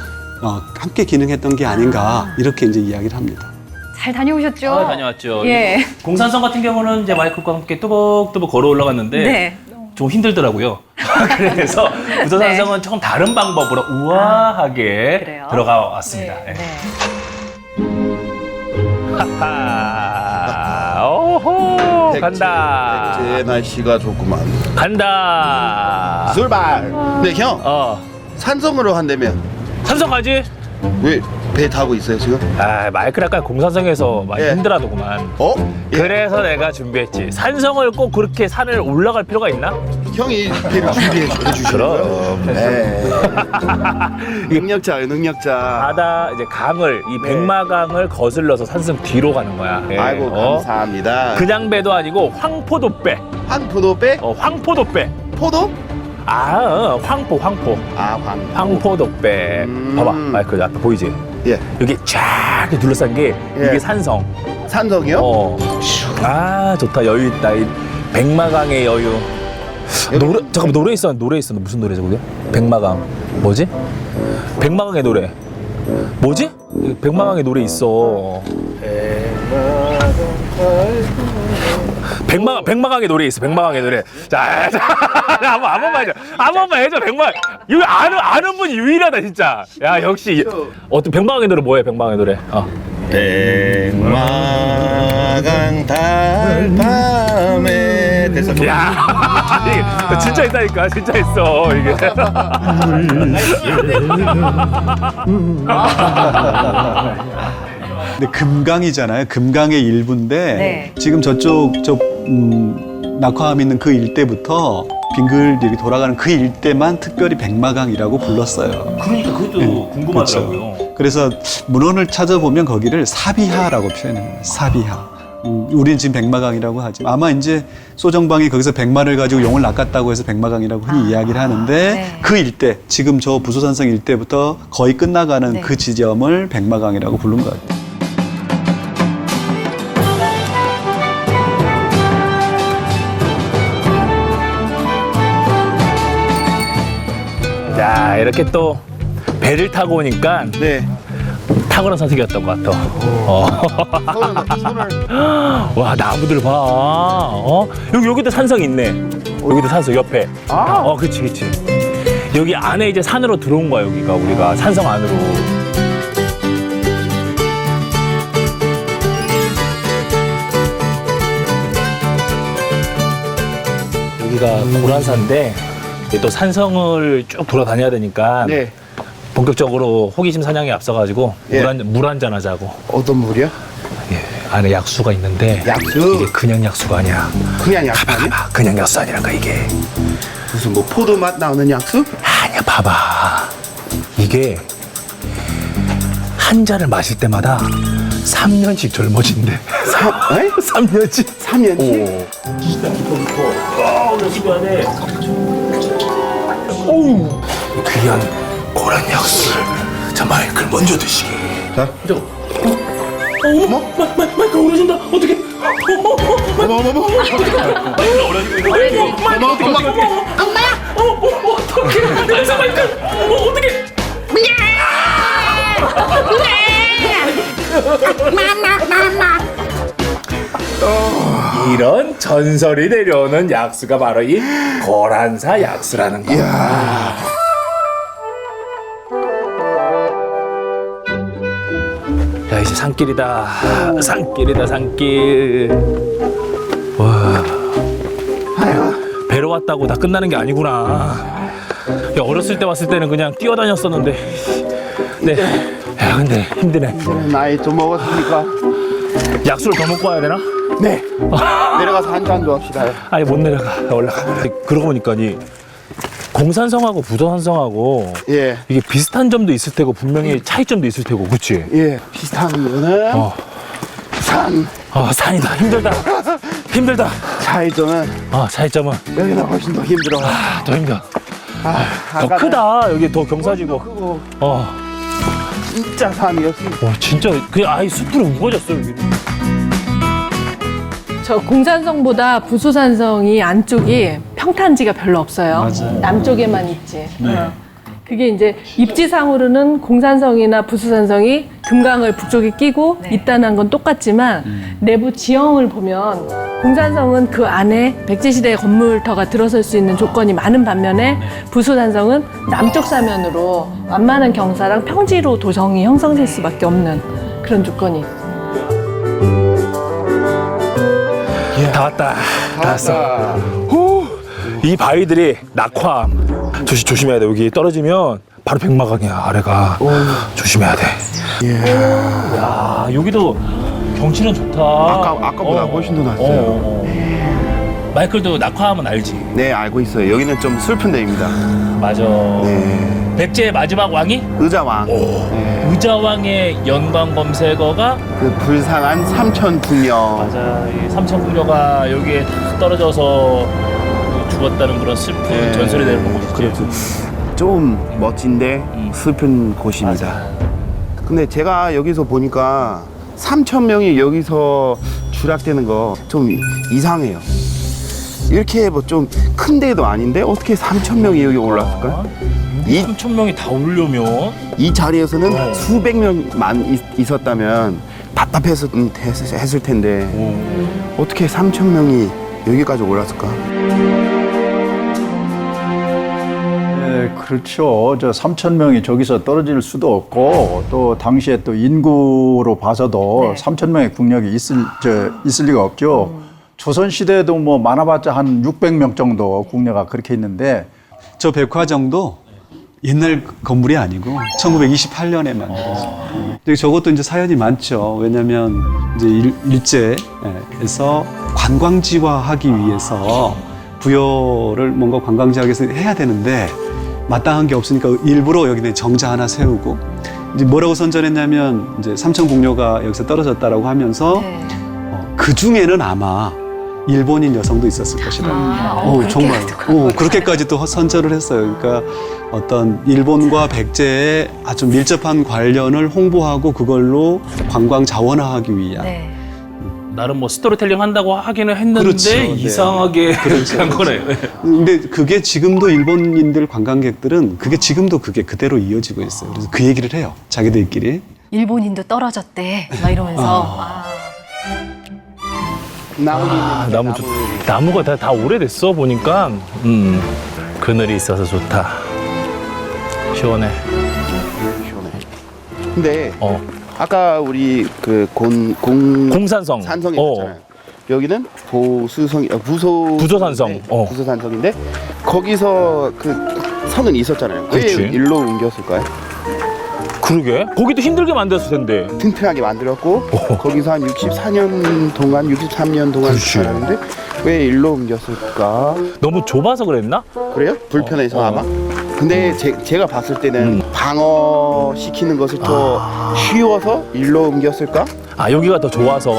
Speaker 6: 함께 기능했던 게 아닌가 이렇게 이제 이야기를 합니다.
Speaker 1: 잘 다녀오셨죠?
Speaker 2: 다녀왔죠.
Speaker 1: 예.
Speaker 2: 공산성 같은 경우는 이제 마이클과 함께 뚜벅뚜벅 걸어 올라갔는데
Speaker 1: 네.
Speaker 2: 좀 힘들더라고요. 그래서 부소산성은 조금 다른 방법으로 우아하게
Speaker 1: 그래요?
Speaker 2: 들어가 왔습니다. 예.
Speaker 1: 네.
Speaker 2: 하하. 오호. 간다.
Speaker 5: 백제 날씨가 좋구만.
Speaker 2: 간다.
Speaker 5: 출발. 네, 형. 산성으로 한다며.
Speaker 2: 산성 가지?
Speaker 5: 왜 배 타고 있어요 지금?
Speaker 2: 마이클 아까 공산성에서 많이
Speaker 5: 예.
Speaker 2: 힘들어하더구만.
Speaker 5: 예.
Speaker 2: 그래서 내가 준비했지. 산성을 꼭 그렇게 산을 올라갈 필요가 있나?
Speaker 5: 형이 배를 준비해 주시고요. 네. 능력자.
Speaker 2: 바다 이제 강을 이 백마강을 거슬러서 산성 뒤로 가는 거야.
Speaker 5: 아이고 감사합니다.
Speaker 2: 그냥 배도 아니고 황포도배.
Speaker 5: 황포도배?
Speaker 2: 황포도배.
Speaker 5: 포도?
Speaker 2: 황포. 황포도배. 봐봐, 마이크 앞에 보이지?
Speaker 5: 예.
Speaker 2: 여기 쫙 이렇게 둘러싼 게
Speaker 5: 예.
Speaker 2: 이게 산성.
Speaker 5: 산성이요?
Speaker 2: 좋다. 여유 있다. 이 백마강의 여유. 잠깐만 노래 있어. 무슨 노래죠, 그게? 백마강. 뭐지? 백마강의 노래. 뭐지? 백마강의 노래 있어. 백마강의 노래 있어. 백마강의 노래. 자, 한 번만 해줘. 이거 아는 분 유일하다 진짜. 야 역시 어떤 백마강의 노래 뭐예요? 백마강의 노래.
Speaker 5: 백마강 달밤에 됐어.
Speaker 2: 야, 진짜 있다니까, 진짜 있어 이게.
Speaker 6: 근데 금강이잖아요. 금강의 일부인데
Speaker 1: 네.
Speaker 6: 지금 저쪽 낙화암 있는 그 일대부터 빙글 이렇게 돌아가는 그 일대만 특별히 백마강이라고 불렀어요.
Speaker 2: 그러니까 그것도 궁금하더라고요.
Speaker 6: 그래서 문헌을 찾아보면 거기를 사비하라고 표현해요. 사비하. 우리는 지금 백마강이라고 하지만 아마 이제 소정방이 거기서 백마를 가지고 용을 낚았다고 해서 백마강이라고 흔히 이야기를 하는데
Speaker 1: 네.
Speaker 6: 그 일대, 지금 저 부소산성 일대부터 거의 끝나가는
Speaker 1: 네.
Speaker 6: 그 지점을 백마강이라고 부른 것 같아요.
Speaker 2: 자, 이렇게 또 배를 타고 오니까
Speaker 5: 네.
Speaker 2: 탁월한 선택이었던 것 같아.
Speaker 5: 손을
Speaker 2: 와, 나무들 봐. 여기도 산성 있네. 여기도 산성 옆에. 그치, 그치. 여기 안에 이제 산으로 들어온 거야, 여기가 우리가 산성 안으로. 여기가 고란산인데 또 산성을 쭉 돌아다녀야 되니까
Speaker 5: 네.
Speaker 2: 본격적으로 호기심 사냥에 앞서가지고
Speaker 5: 예.
Speaker 2: 물 한잔 하자고.
Speaker 5: 어떤 물이요?
Speaker 2: 예, 안에 약수가 있는데
Speaker 5: 약수?
Speaker 2: 이게 그냥 약수가 아니야.
Speaker 5: 그냥 약수 아니야?
Speaker 2: 봐봐, 그냥 약수 아니란가 이게.
Speaker 5: 무슨 뭐 포도 맛 나오는 약수?
Speaker 2: 아니야, 봐봐. 이게 한 잔을 마실 때마다 3년씩 젊어진대. 3년씩?
Speaker 5: 3년치?
Speaker 2: 어우, 귀한 고란 약수를 자 마이클 먼저 드시게.
Speaker 5: 자.
Speaker 2: 마이클 오르신다. 어떻게?
Speaker 5: 어머.
Speaker 2: 마이클 오르시고 있는데. 어떡해. 내가 마이클. 어떡해. 이런 전설이 내려오는 약수가 바로 이 고란사 약수라는 거야. 야, 이제 산길이다. 산길이다, 산길. 와. 배로 왔다고 다 끝나는 게 아니구나. 야, 어렸을 때 왔을 때는 그냥 뛰어다녔었는데. 네. 야, 근데 힘드네.
Speaker 5: 나이 좀 먹었으니까.
Speaker 2: 약수를 더 먹고 와야 되나?
Speaker 5: 네. 내려가서 한 잔 더 합시다.
Speaker 2: 아니, 못 내려가. 올라가. 그러고 보니까 이 공산성하고 부산성하고
Speaker 5: 예.
Speaker 2: 이게 비슷한 점도 있을 테고 분명히 차이점도 있을 테고, 그치?
Speaker 5: 예. 비슷한 거는 산.
Speaker 2: 산이다. 힘들다. 힘들다.
Speaker 5: 차이점은
Speaker 2: 차이점은
Speaker 5: 여기가 훨씬 더 힘들어.
Speaker 2: 더 힘들어. 더
Speaker 5: 아까는
Speaker 2: 크다. 여기 더 경사지고.
Speaker 5: 크고 진짜 산이었어.
Speaker 2: 진짜 그냥 아예 숲으로 우거졌어, 여기.
Speaker 3: 저 공산성보다 부소산성이 안쪽이 평탄지가 별로 없어요.
Speaker 6: 맞아요.
Speaker 3: 남쪽에만 있지. 그게 이제 입지상으로는 공산성이나 부소산성이 금강을 북쪽에 끼고 있다는 건 똑같지만 내부 지형을 보면 공산성은 그 안에 백제시대의 건물터가 들어설 수 있는 조건이 많은 반면에 부소산성은 남쪽 사면으로 완만한 경사랑 평지로 도성이 형성될 수밖에 없는 그런 조건이 있어요.
Speaker 2: 다 왔다. 다 왔어. 후, 이 바위들이 낙화암. 조심해야 돼. 여기 떨어지면 바로 백마강이야, 아래가. 조심해야 돼. 야, 여기도 경치는 좋다.
Speaker 5: 아까보다 훨씬 더 낫어요.
Speaker 2: 마이클도 낙화암은 알지?
Speaker 5: 네, 알고 있어요. 여기는 좀 슬픈 데입니다.
Speaker 2: 맞아.
Speaker 5: 네.
Speaker 2: 백제의 마지막 왕이
Speaker 5: 의자왕.
Speaker 2: 의자왕의 연관 검색어가
Speaker 5: 그 불상한 삼천궁녀.
Speaker 2: 맞아. 이 삼천궁녀가 여기에 탁 떨어져서 죽었다는 그런 슬픈
Speaker 5: 네.
Speaker 2: 전설이 되는 곳이지.
Speaker 5: 그렇죠. 좀 멋진데 슬픈 곳입니다.
Speaker 2: 맞아.
Speaker 5: 근데 제가 여기서 보니까 3,000명이 여기서 주락되는 거 좀 이상해요. 이렇게 뭐 좀 큰 데도 아닌데 어떻게 3,000명이 여기 올랐을까?
Speaker 2: 3,000명이 다 오려면
Speaker 5: 이 자리에서는 수백 명만 있었다면 답답해서 했을 텐데 어떻게 3,000명이 여기까지 올랐을까?
Speaker 4: 그렇죠. 저 3천 명이 저기서 떨어질 수도 없고 또 당시에 또 인구로 봐서도 3천 명의 국력이 있을 리가 없죠. 조선 시대에도 뭐 많아봤자 한 600명 정도 국녀가 그렇게 있는데
Speaker 6: 저 백화정도 옛날 건물이 아니고 1928년에 만들었어요. 근데 저것도 이제 사연이 많죠. 왜냐하면 이제 일제에서 관광지화하기 위해서 부여를 뭔가 관광지역에서 해야 되는데 마땅한 게 없으니까 일부러 여기는 정자 하나 세우고 이제 뭐라고 선전했냐면 이제 삼천 국녀가 여기서 떨어졌다라고 하면서 그 중에는 아마 일본인 여성도 있었을 것이다. 정말 그렇게까지 또 선전을 했어요. 그러니까 어떤 일본과 백제의 아주 밀접한 관련을 홍보하고 그걸로 관광 자원화하기 위한.
Speaker 1: 네.
Speaker 2: 나름 뭐 스토리텔링 한다고 하기는 했는데
Speaker 6: 그렇죠. 네.
Speaker 2: 이상하게 한 거네요.
Speaker 6: 근데 그게 지금도 일본인들 관광객들은 그게 지금도 그게 그대로 이어지고 있어요. 그래서 그 얘기를 해요. 자기들끼리.
Speaker 1: 일본인도 떨어졌대. 막 이러면서.
Speaker 2: 나무가 다 오래됐어 보니까. 그늘이 있어서 좋다. 시원해.
Speaker 5: 근데 아까 우리 그
Speaker 2: 공산성.
Speaker 5: 산성이 있잖아요. 여기는
Speaker 2: 부소산성.
Speaker 5: 부소산성인데 거기서 그 성은 있었잖아요.
Speaker 2: 그렇지.
Speaker 5: 왜 일로 옮겼을까요?
Speaker 2: 그러게. 거기도 힘들게 만들었을 텐데.
Speaker 5: 튼튼하게 만들었고 거기서 한 63년 동안 살았는데 왜 일로 옮겼을까?
Speaker 2: 너무 좁아서 그랬나?
Speaker 5: 그래요? 불편해서 아마? 근데 제가 봤을 때는 방어시키는 것을 더 쉬워서 일로 옮겼을까?
Speaker 2: 여기가 더 좋아서.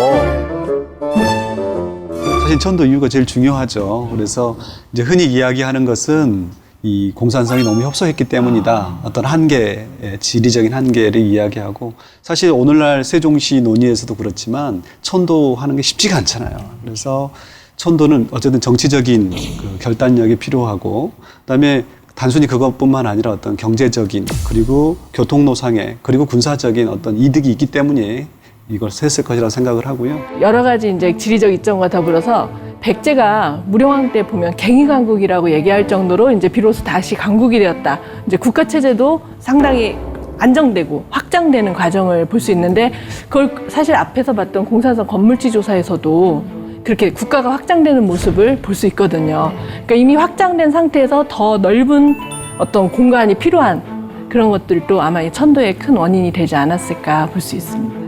Speaker 6: 사실 천도 이유가 제일 중요하죠. 그래서 이제 흔히 이야기하는 것은 이 공산성이 너무 협소했기 때문이다. 어떤 한계, 지리적인 한계를 이야기하고 사실 오늘날 세종시 논의에서도 그렇지만 천도하는 게 쉽지가 않잖아요. 그래서 천도는 어쨌든 정치적인 그 결단력이 필요하고 그다음에 단순히 그것뿐만 아니라 어떤 경제적인 그리고 교통노상에 그리고 군사적인 어떤 이득이 있기 때문에 이걸 했을 것이라고 생각을 하고요.
Speaker 3: 여러 가지 이제 지리적 이점과 더불어서 백제가 무령왕 때 보면 갱의강국이라고 얘기할 정도로 이제 비로소 다시 강국이 되었다. 이제 국가 체제도 상당히 안정되고 확장되는 과정을 볼 수 있는데 그걸 사실 앞에서 봤던 공산성 건물지 조사에서도 그렇게 국가가 확장되는 모습을 볼 수 있거든요. 그러니까 이미 확장된 상태에서 더 넓은 어떤 공간이 필요한 그런 것들도 아마 이 천도의 큰 원인이 되지 않았을까 볼 수 있습니다.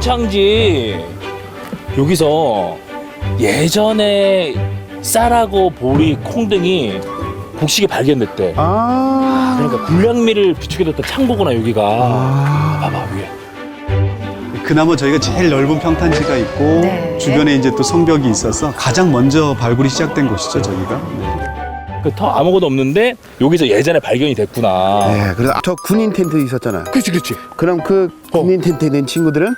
Speaker 2: 궁창지 여기서 예전에 쌀하고 보리, 콩 등이 곡식이 발견됐대. 그러니까 군량미를 비추게 됐던 창고구나 여기가. 봐봐 위에.
Speaker 6: 그나마 저희가 제일 넓은 평탄지가 있고 주변에 이제 또 성벽이 있어서 가장 먼저 발굴이 시작된 곳이죠 저기가.
Speaker 2: 더 아무것도 없는데 여기서 예전에 발견이 됐구나.
Speaker 5: 네, 그래서 저 군인 텐트 있었잖아.
Speaker 2: 그렇지.
Speaker 5: 그럼 그 군인 텐트에 있는 친구들은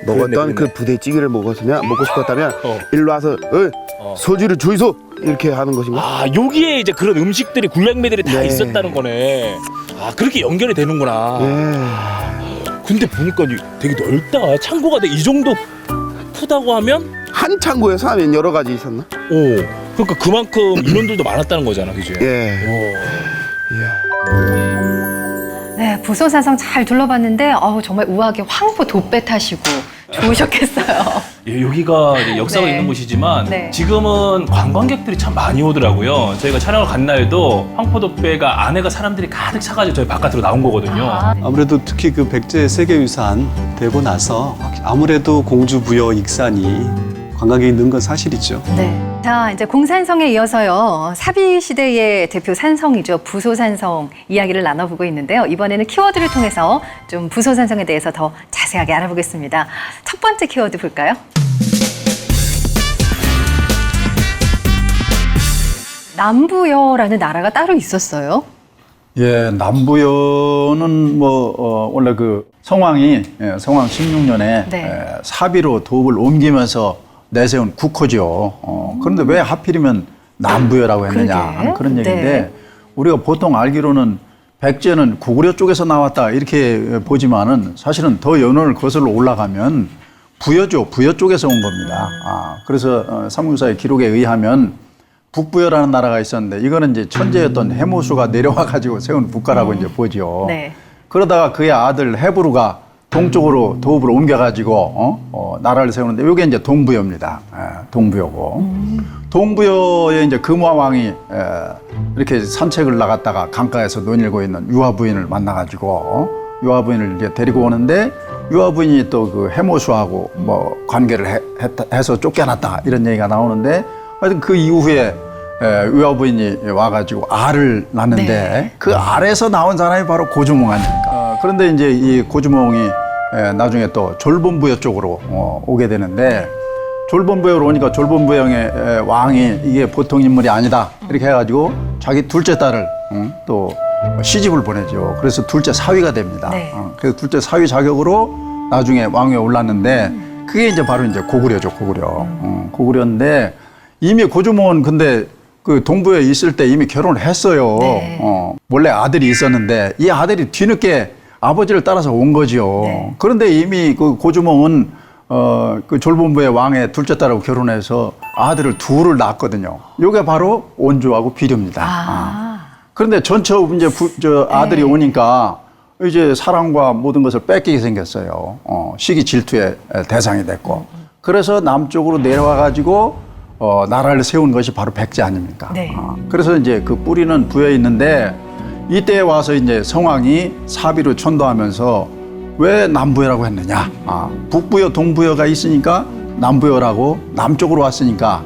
Speaker 5: 먹었던
Speaker 2: 그랬네.
Speaker 5: 그 부대찌개를 먹고 싶었다면 일로 와서 소주를 주이소 이렇게 하는 것인가?
Speaker 2: 여기에 이제 그런 음식들이 군량미들이 다
Speaker 5: 네.
Speaker 2: 있었다는 거네. 그렇게 연결이 되는구나. 근데 보니까 되게 넓다. 창고가 이 정도 크다고 하면
Speaker 5: 한 창고에서 하면 여러 가지 있었나?
Speaker 2: 그러니까 그만큼 인원들도 많았다는 거잖아, 그지?
Speaker 5: 예.
Speaker 1: 네, 부소산성 잘 둘러봤는데 정말 우아하게 황포 돛배 타시고 좋으셨겠어요.
Speaker 2: 여기가 이제 역사가
Speaker 1: 네.
Speaker 2: 있는 곳이지만
Speaker 1: 네.
Speaker 2: 지금은 관광객들이 참 많이 오더라고요. 저희가 촬영을 간 날도 황포도배가 안에가 사람들이 가득 차가지고 저희 바깥으로 나온 거거든요.
Speaker 6: 아무래도 특히 그 백제 세계유산 되고 나서 아무래도 공주 부여 익산이 관광객이 는 건 사실이죠.
Speaker 1: 네. 자, 이제 공산성에 이어서요. 사비 시대의 대표 산성이죠. 부소산성 이야기를 나눠보고 있는데요. 이번에는 키워드를 통해서 좀 부소산성에 대해서 더 자세하게 알아보겠습니다. 첫 번째 키워드 볼까요? 남부여라는 나라가 따로 있었어요.
Speaker 4: 예, 남부여는 원래 그 성왕이 성왕 16년에 사비로 도읍을 옮기면서 내세운 국호죠. 그런데 왜 하필이면 남부여라고 했느냐 하는 그런 얘기인데 우리가 보통 알기로는 백제는 고구려 쪽에서 나왔다 이렇게 보지만은 사실은 더 연원을 거슬러 올라가면 부여 쪽에서 온 겁니다. 그래서 삼국사의 기록에 의하면 북부여라는 나라가 있었는데 이거는 이제 천재였던 해모수가 내려와 가지고 세운 국가라고 이제 보죠.
Speaker 1: 네.
Speaker 4: 그러다가 그의 아들 헤브루가 동쪽으로 도읍으로 옮겨가지고 나라를 세우는데 이게 이제 동부여입니다. 동부여고 동부여에 이제 금화 왕이 이렇게 산책을 나갔다가 강가에서 논일고 있는 유아 부인을 만나가지고 유아 부인을 이제 데리고 오는데 유아 부인이 또 그 해모수하고 뭐 관계를 해서 쫓겨났다 이런 얘기가 나오는데 하여튼 그 이후에 유아 부인이 와가지고 알을 낳는데
Speaker 1: 네.
Speaker 4: 그 알에서 나온 사람이 바로 고주몽 아닙니까? 그런데 이제 이 고주몽이 나중에 또 졸본부여 쪽으로 오게 되는데 졸본부여로 오니까 졸본부영의 왕이 이게 보통 인물이 아니다 이렇게 해가지고 자기 둘째 딸을 또 시집을 보내죠. 그래서 둘째 사위가 됩니다.
Speaker 1: 네.
Speaker 4: 그래서 둘째 사위 자격으로 나중에 왕위에 올랐는데 그게 이제 바로 이제 고구려죠. 고구려인데 이미 고주몽은 근데 그 동부에 있을 때 이미 결혼을 했어요.
Speaker 1: 네.
Speaker 4: 원래 아들이 있었는데 이 아들이 뒤늦게 아버지를 따라서 온 거죠.
Speaker 1: 네.
Speaker 4: 그런데 이미 그 고주몽은 그 졸본부의 왕의 둘째 딸하고 결혼해서 아들을 둘을 낳았거든요. 이게 바로 온주하고 비류입니다. 그런데 전처 이제 아들이
Speaker 1: 네.
Speaker 4: 오니까 이제 사랑과 모든 것을 뺏기게 생겼어요. 시기 질투의 대상이 됐고. 그래서 남쪽으로 내려와 가지고 나라를 세운 것이 바로 백제 아닙니까?
Speaker 1: 네.
Speaker 4: 그래서 이제 그 뿌리는 부여에 있는데 이때 와서 이제 성왕이 사비로 천도하면서 왜 남부여라고 했느냐? 북부여, 동부여가 있으니까 남부여라고 남쪽으로 왔으니까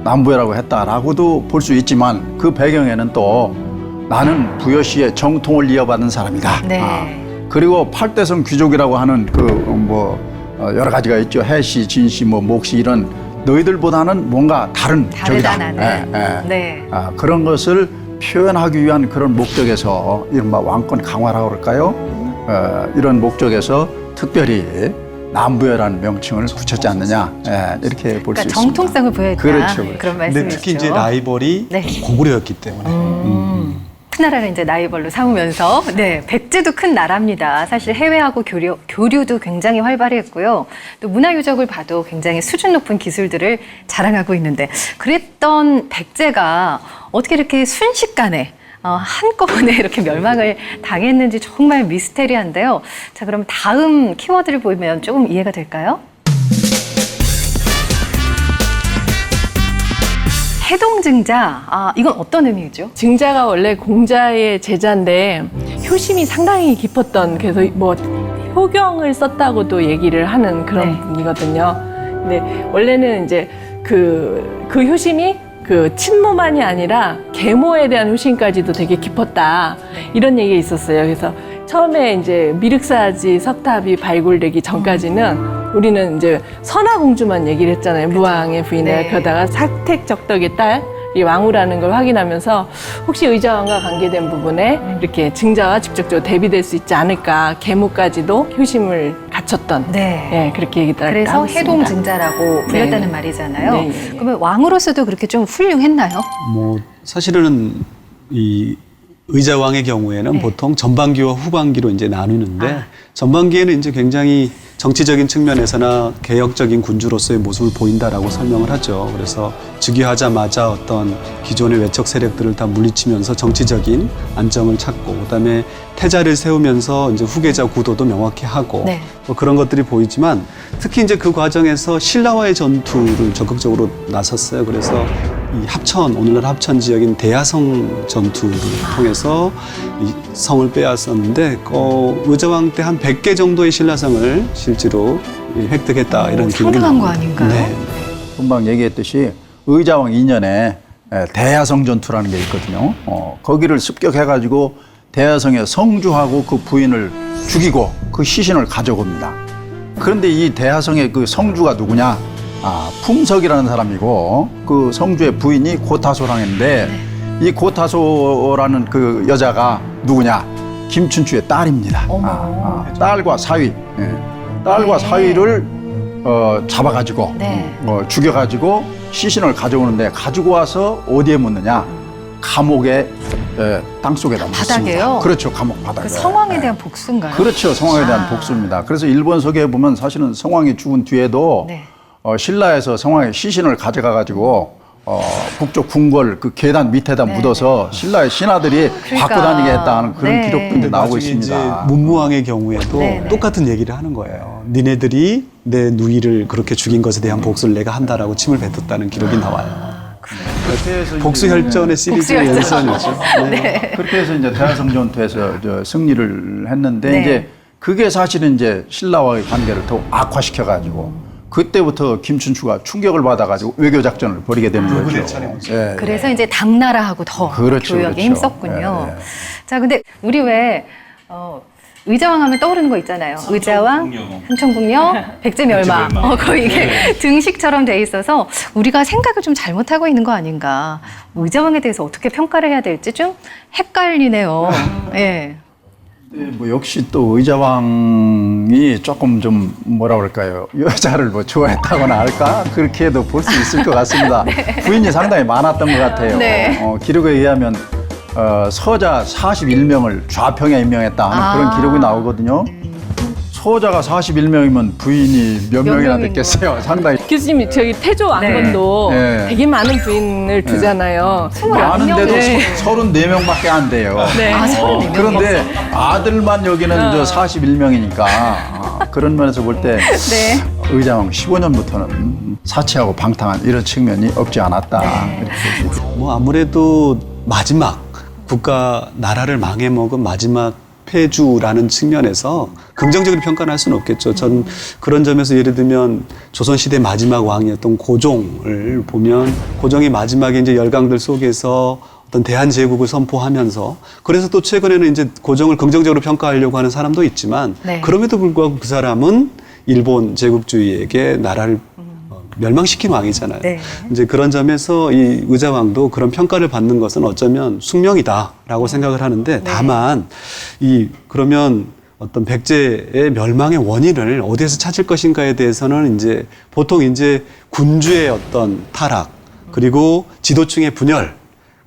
Speaker 4: 남부여라고 했다라고도 볼 수 있지만 그 배경에는 또 나는 부여시의 정통을 이어받은 사람이다.
Speaker 1: 네.
Speaker 4: 그리고 팔대성 귀족이라고 하는 여러 가지가 있죠. 해시, 진시, 목시 이런 너희들보다는 뭔가 다른
Speaker 1: 다르다
Speaker 4: 적이다.
Speaker 1: 나는. 네.
Speaker 4: 그런 것을 표현하기 위한 그런 목적에서 이른바 왕권 강화라고 그럴까요? 이런 목적에서 특별히 남부여라는 명칭을 붙였지 않느냐 이렇게 볼 수
Speaker 1: 그러니까
Speaker 4: 있습니다.
Speaker 1: 정통성을 보였다.
Speaker 4: 그렇죠.
Speaker 1: 그런
Speaker 6: 근데
Speaker 1: 말씀이시죠.
Speaker 6: 특히 이제 라이벌이
Speaker 1: 네.
Speaker 6: 고구려였기 때문에
Speaker 1: 큰 나라를 이제 라이벌로 삼으면서 네, 백제도 큰 나라입니다. 사실 해외하고 교류도 굉장히 활발했고요. 또 문화 유적을 봐도 굉장히 수준 높은 기술들을 자랑하고 있는데 그랬던 백제가 어떻게 이렇게 순식간에 한꺼번에 이렇게 멸망을 당했는지 정말 미스테리한데요. 자, 그럼 다음 키워드를 보면 조금 이해가 될까요? 해동증자. 이건 어떤 의미죠?
Speaker 3: 증자가 원래 공자의 제자인데 효심이 상당히 깊었던, 그래서 뭐 효경을 썼다고도 얘기를 하는 그런
Speaker 1: 네.
Speaker 3: 분이거든요. 근데 원래는 이제 그 효심이 그 친모만이 아니라 계모에 대한 효심까지도 되게 깊었다. 이런 얘기가 있었어요. 그래서 처음에 이제 미륵사지 석탑이 발굴되기 전까지는 우리는 이제 선화공주만 얘기를 했잖아요. 무왕의 부인을.
Speaker 1: 네.
Speaker 3: 그러다가 사택적덕의 딸, 이 왕후라는 걸 확인하면서 혹시 의자왕과 관계된 부분에 이렇게 증자와 직접적으로 대비될 수 있지 않을까. 계모까지도 효심을 갖췄던.
Speaker 1: 네.
Speaker 3: 예, 그렇게 얘기를
Speaker 1: 그래서
Speaker 3: 하고 있습니다.
Speaker 1: 해동증자라고 불렸다는
Speaker 3: 네.
Speaker 1: 말이잖아요.
Speaker 3: 네, 네, 네.
Speaker 1: 그러면 왕으로서도 그렇게 좀 훌륭했나요?
Speaker 6: 뭐 사실은 이 의자왕의 경우에는
Speaker 1: 네.
Speaker 6: 보통 전반기와 후반기로 이제 나누는데 전반기에는 이제 굉장히 정치적인 측면에서나 개혁적인 군주로서의 모습을 보인다라고 설명을 하죠. 그래서 즉위하자마자 어떤 기존의 외척 세력들을 다 물리치면서 정치적인 안정을 찾고, 그다음에 태자를 세우면서 이제 후계자 구도도 명확히 하고
Speaker 1: 네.
Speaker 6: 뭐 그런 것들이 보이지만 특히 이제 그 과정에서 신라와의 전투를 적극적으로 나섰어요. 그래서 이 합천, 오늘날 합천 지역인 대야성 전투를 통해서 이 성을 빼앗았는데 의자왕 때 한 100개 정도의 신라성을 실제로 획득했다 이런 기록이
Speaker 1: 상당한 거
Speaker 6: 나옵니다.
Speaker 1: 아닌가요?
Speaker 6: 네.
Speaker 4: 금방 얘기했듯이 의자왕 2년에 대야성 전투라는 게 있거든요. 거기를 습격해가지고 대야성에 성주하고 그 부인을 죽이고 그 시신을 가져옵니다. 그런데 이 대야성의 그 성주가 누구냐? 풍석이라는 사람이고 그 성주의 부인이 고타소랑인데 이 고타소라는 그 여자가 누구냐? 김춘추의 딸입니다. 딸과 사위, 딸과
Speaker 1: 네.
Speaker 4: 사위를 잡아가지고
Speaker 1: 네.
Speaker 4: 죽여가지고 시신을 가져오는데 가지고 와서 어디에 묻느냐? 감옥에 땅 속에다 묻습니다.
Speaker 1: 바닥에요?
Speaker 4: 그렇죠. 감옥 바닥에.
Speaker 1: 그 성왕에 대한 복수인가요?
Speaker 4: 그렇죠. 성왕에 대한 복수입니다. 그래서 일본 서기에 보면 사실은 성왕이 죽은 뒤에도
Speaker 1: 네.
Speaker 4: 신라에서 성왕의 시신을 가져가 가지고 북쪽 궁궐 그 계단 밑에다 묻어서 신라의 신하들이
Speaker 1: 그러니까.
Speaker 4: 갖고 다니게 했다는 그런
Speaker 1: 네.
Speaker 4: 기록들이 나오고
Speaker 6: 나중에 이제
Speaker 4: 있습니다.
Speaker 6: 문무왕의 경우에도
Speaker 1: 네, 네.
Speaker 6: 똑같은 얘기를 하는 거예요. 니네들이 내 누이를 그렇게 죽인 것에 대한 복수를 내가 한다라고 침을 뱉었다는 기록이 나와요.
Speaker 4: 그렇게 해서
Speaker 6: 복수
Speaker 4: 이제
Speaker 6: 혈전의 시리즈의
Speaker 1: 복수혈전.
Speaker 6: 연선이죠. 네.
Speaker 4: 그렇게 해서 이제 대하성 전투에서 승리를 했는데
Speaker 1: 네.
Speaker 4: 이제 그게 사실은 이제 신라와의 관계를 더 악화시켜 가지고 그때부터 김춘추가 충격을 받아 가지고 외교 작전을 벌이게 되는 거죠. 예.
Speaker 1: 그래서 이제 당나라하고 더
Speaker 4: 그렇죠,
Speaker 1: 교역에
Speaker 4: 그렇죠.
Speaker 1: 힘썼군요.
Speaker 4: 예, 예.
Speaker 1: 자, 근데 우리 왜 의자왕 하면 떠오르는 거 있잖아요. 의자왕, 삼천궁녀, 백제멸마.
Speaker 2: 백제멸마.
Speaker 1: 거의 이게 등식처럼 돼 있어서 우리가 생각을 좀 잘못하고 있는 거 아닌가. 의자왕에 대해서 어떻게 평가를 해야 될지 좀 헷갈리네요. 예.
Speaker 4: 뭐 역시 또 의자왕이 조금 좀 뭐라 그럴까요? 여자를 뭐 좋아했다거나 할까? 그렇게도 볼 수 있을 것 같습니다. 부인이 상당히 많았던 것 같아요.
Speaker 1: 네.
Speaker 4: 기록에 의하면 서자 41명을 좌평에 임명했다 하는 그런 기록이 나오거든요. 서자가 41명이면 부인이 몇 명이나
Speaker 1: 명인
Speaker 4: 됐겠어요? 상당히
Speaker 3: 교수님 저기 태조 왕건도
Speaker 4: 네.
Speaker 3: 되게 많은 부인을 두잖아요.
Speaker 4: 많은데도
Speaker 1: 네.
Speaker 4: 34명밖에 안 돼요.
Speaker 3: 네.
Speaker 1: 아, 34명.
Speaker 4: 그런데 아들만 여기는 저 41명이니까 그런 면에서 볼 때
Speaker 1: 네.
Speaker 4: 의자왕 15년부터는 사치하고 방탕한 이런 측면이 없지 않았다. 이렇게 볼수 있습니다.
Speaker 6: 뭐 아무래도 마지막 국가 나라를 망해먹은 마지막 패주라는 측면에서 긍정적으로 평가를 할 수는 없겠죠. 전 그런 점에서 예를 들면 조선시대 마지막 왕이었던 고종을 보면 고종이 마지막에 이제 열강들 속에서 어떤 대한제국을 선포하면서 그래서 또 최근에는 이제 고종을 긍정적으로 평가하려고 하는 사람도 있지만
Speaker 1: 네.
Speaker 6: 그럼에도 불구하고 그 사람은 일본 제국주의에게 나라를 멸망시킨 왕이잖아요.
Speaker 1: 네.
Speaker 6: 이제 그런 점에서 이 의자왕도 그런 평가를 받는 것은 어쩌면 숙명이다라고 생각을 하는데 다만 그러면 어떤 백제의 멸망의 원인을 어디에서 찾을 것인가에 대해서는 이제 보통 이제 군주의 어떤 타락 그리고 지도층의 분열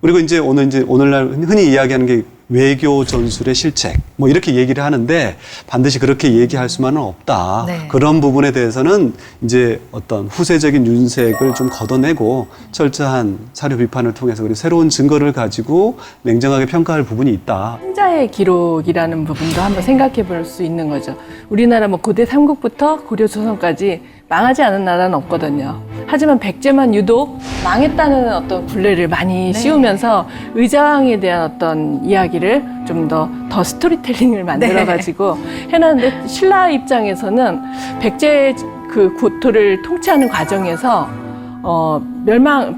Speaker 6: 그리고 이제 오늘날 흔히 이야기하는 게 외교 전술의 실책 뭐 이렇게 얘기를 하는데 반드시 그렇게 얘기할 수만은 없다.
Speaker 1: 네.
Speaker 6: 그런 부분에 대해서는 이제 어떤 후세적인 윤색을 좀 걷어내고 철저한 사료 비판을 통해서 그리고 새로운 증거를 가지고 냉정하게 평가할 부분이 있다.
Speaker 3: 한자의 기록이라는 부분도 한번 생각해 볼 수 있는 거죠. 우리나라 뭐 고대 삼국부터 고려 조선까지 망하지 않은 나라는 없거든요. 하지만 백제만 유독 망했다는 어떤 굴레를 많이 씌우면서 의자왕에 대한 어떤 이야기를 좀 더 스토리텔링을 만들어가지고 해놨는데 신라 입장에서는 백제 그 고토를 통치하는 과정에서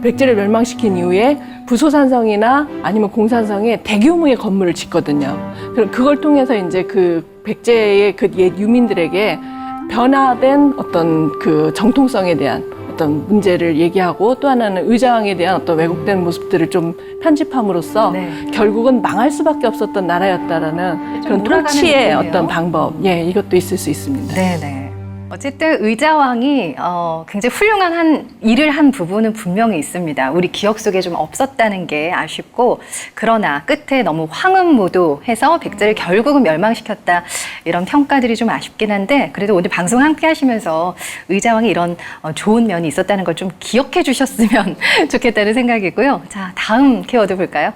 Speaker 3: 백제를 멸망시킨 이후에 부소산성이나 아니면 공산성에 대규모의 건물을 짓거든요. 그럼 그걸 통해서 이제 그 백제의 그 옛 유민들에게 변화된 어떤 그 정통성에 대한 어떤 문제를 얘기하고 또 하나는 의자왕에 대한 어떤 왜곡된 모습들을 좀 편집함으로써
Speaker 1: 네.
Speaker 3: 결국은 망할 수밖에 없었던 나라였다라는 그런
Speaker 1: 몰아가는
Speaker 3: 통치의
Speaker 1: 느낌이에요.
Speaker 3: 어떤 방법, 이것도 있을 수 있습니다.
Speaker 1: 네네. 어쨌든 의자왕이 굉장히 훌륭한 일을 한 부분은 분명히 있습니다. 우리 기억 속에 좀 없었다는 게 아쉽고 그러나 끝에 너무 황음무도해서 백제를 결국은 멸망시켰다 이런 평가들이 좀 아쉽긴 한데 그래도 오늘 방송 함께 하시면서 의자왕이 이런 좋은 면이 있었다는 걸 좀 기억해 주셨으면 좋겠다는 생각이고요. 자, 다음 키워드 볼까요?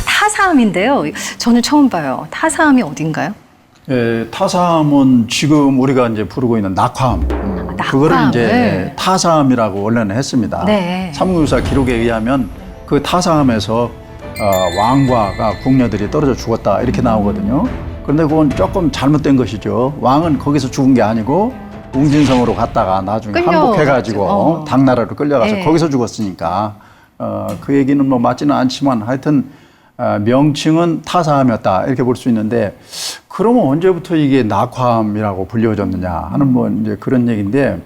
Speaker 1: 타사암인데요. 저는 처음 봐요. 타사암이 어딘가요?
Speaker 4: 예, 타사암은 지금 우리가 이제 부르고 있는 낙화암. 그거를 이제
Speaker 1: 네.
Speaker 4: 타사암이라고 원래는 했습니다.
Speaker 1: 네.
Speaker 4: 삼국유사 기록에 의하면 그 타사암에서 왕과가 궁녀들이 떨어져 죽었다 이렇게 나오거든요. 그런데 그건 조금 잘못된 것이죠. 왕은 거기서 죽은 게 아니고 웅진성으로 갔다가 나중에 항복해가지고 당나라로 끌려가서
Speaker 1: 네.
Speaker 4: 거기서 죽었으니까 그 얘기는 뭐 맞지는 않지만 하여튼 명칭은 타사암이었다 이렇게 볼 수 있는데 그러면 언제부터 이게 낙화암이라고 불려졌느냐 하는 뭐 이제 그런 얘기인데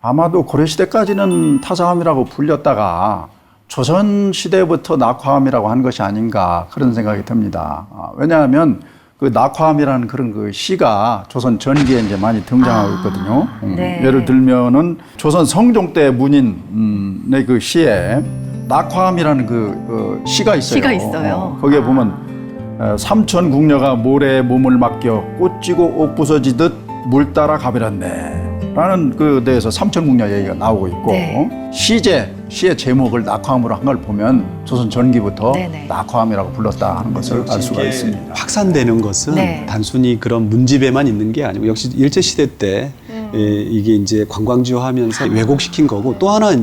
Speaker 4: 아마도 고려 시대까지는 타사암이라고 불렸다가 조선 시대부터 낙화암이라고 한 것이 아닌가 그런 생각이 듭니다. 왜냐하면 그 낙화암이라는 그런 그 시가 조선 전기에 이제 많이 등장하고 있거든요.
Speaker 1: 네.
Speaker 4: 예를 들면은 조선 성종 때 문인의 그 시에 낙화암이라는 그 시가 있어요.
Speaker 1: 시가 있어요.
Speaker 4: 거기에 보면 삼천 궁녀가 모래에 몸을 맡겨 꽃지고 옷 부서지듯 물 따라 가버렸네. 라는 그 데에서 삼천궁녀 얘기가 나오고 있고
Speaker 1: 네.
Speaker 4: 시의 제목을 낙화암으로 한 걸 보면 조선 전기부터
Speaker 1: 네네.
Speaker 4: 낙화암이라고 불렀다 하는 것을 알 수가
Speaker 6: 이게
Speaker 4: 있습니다.
Speaker 6: 확산되는 것은
Speaker 1: 네.
Speaker 6: 단순히 그런 문집에만 있는 게 아니고 역시 일제시대 때 이게 이제 관광지화하면서 왜곡시킨 거고 또 하나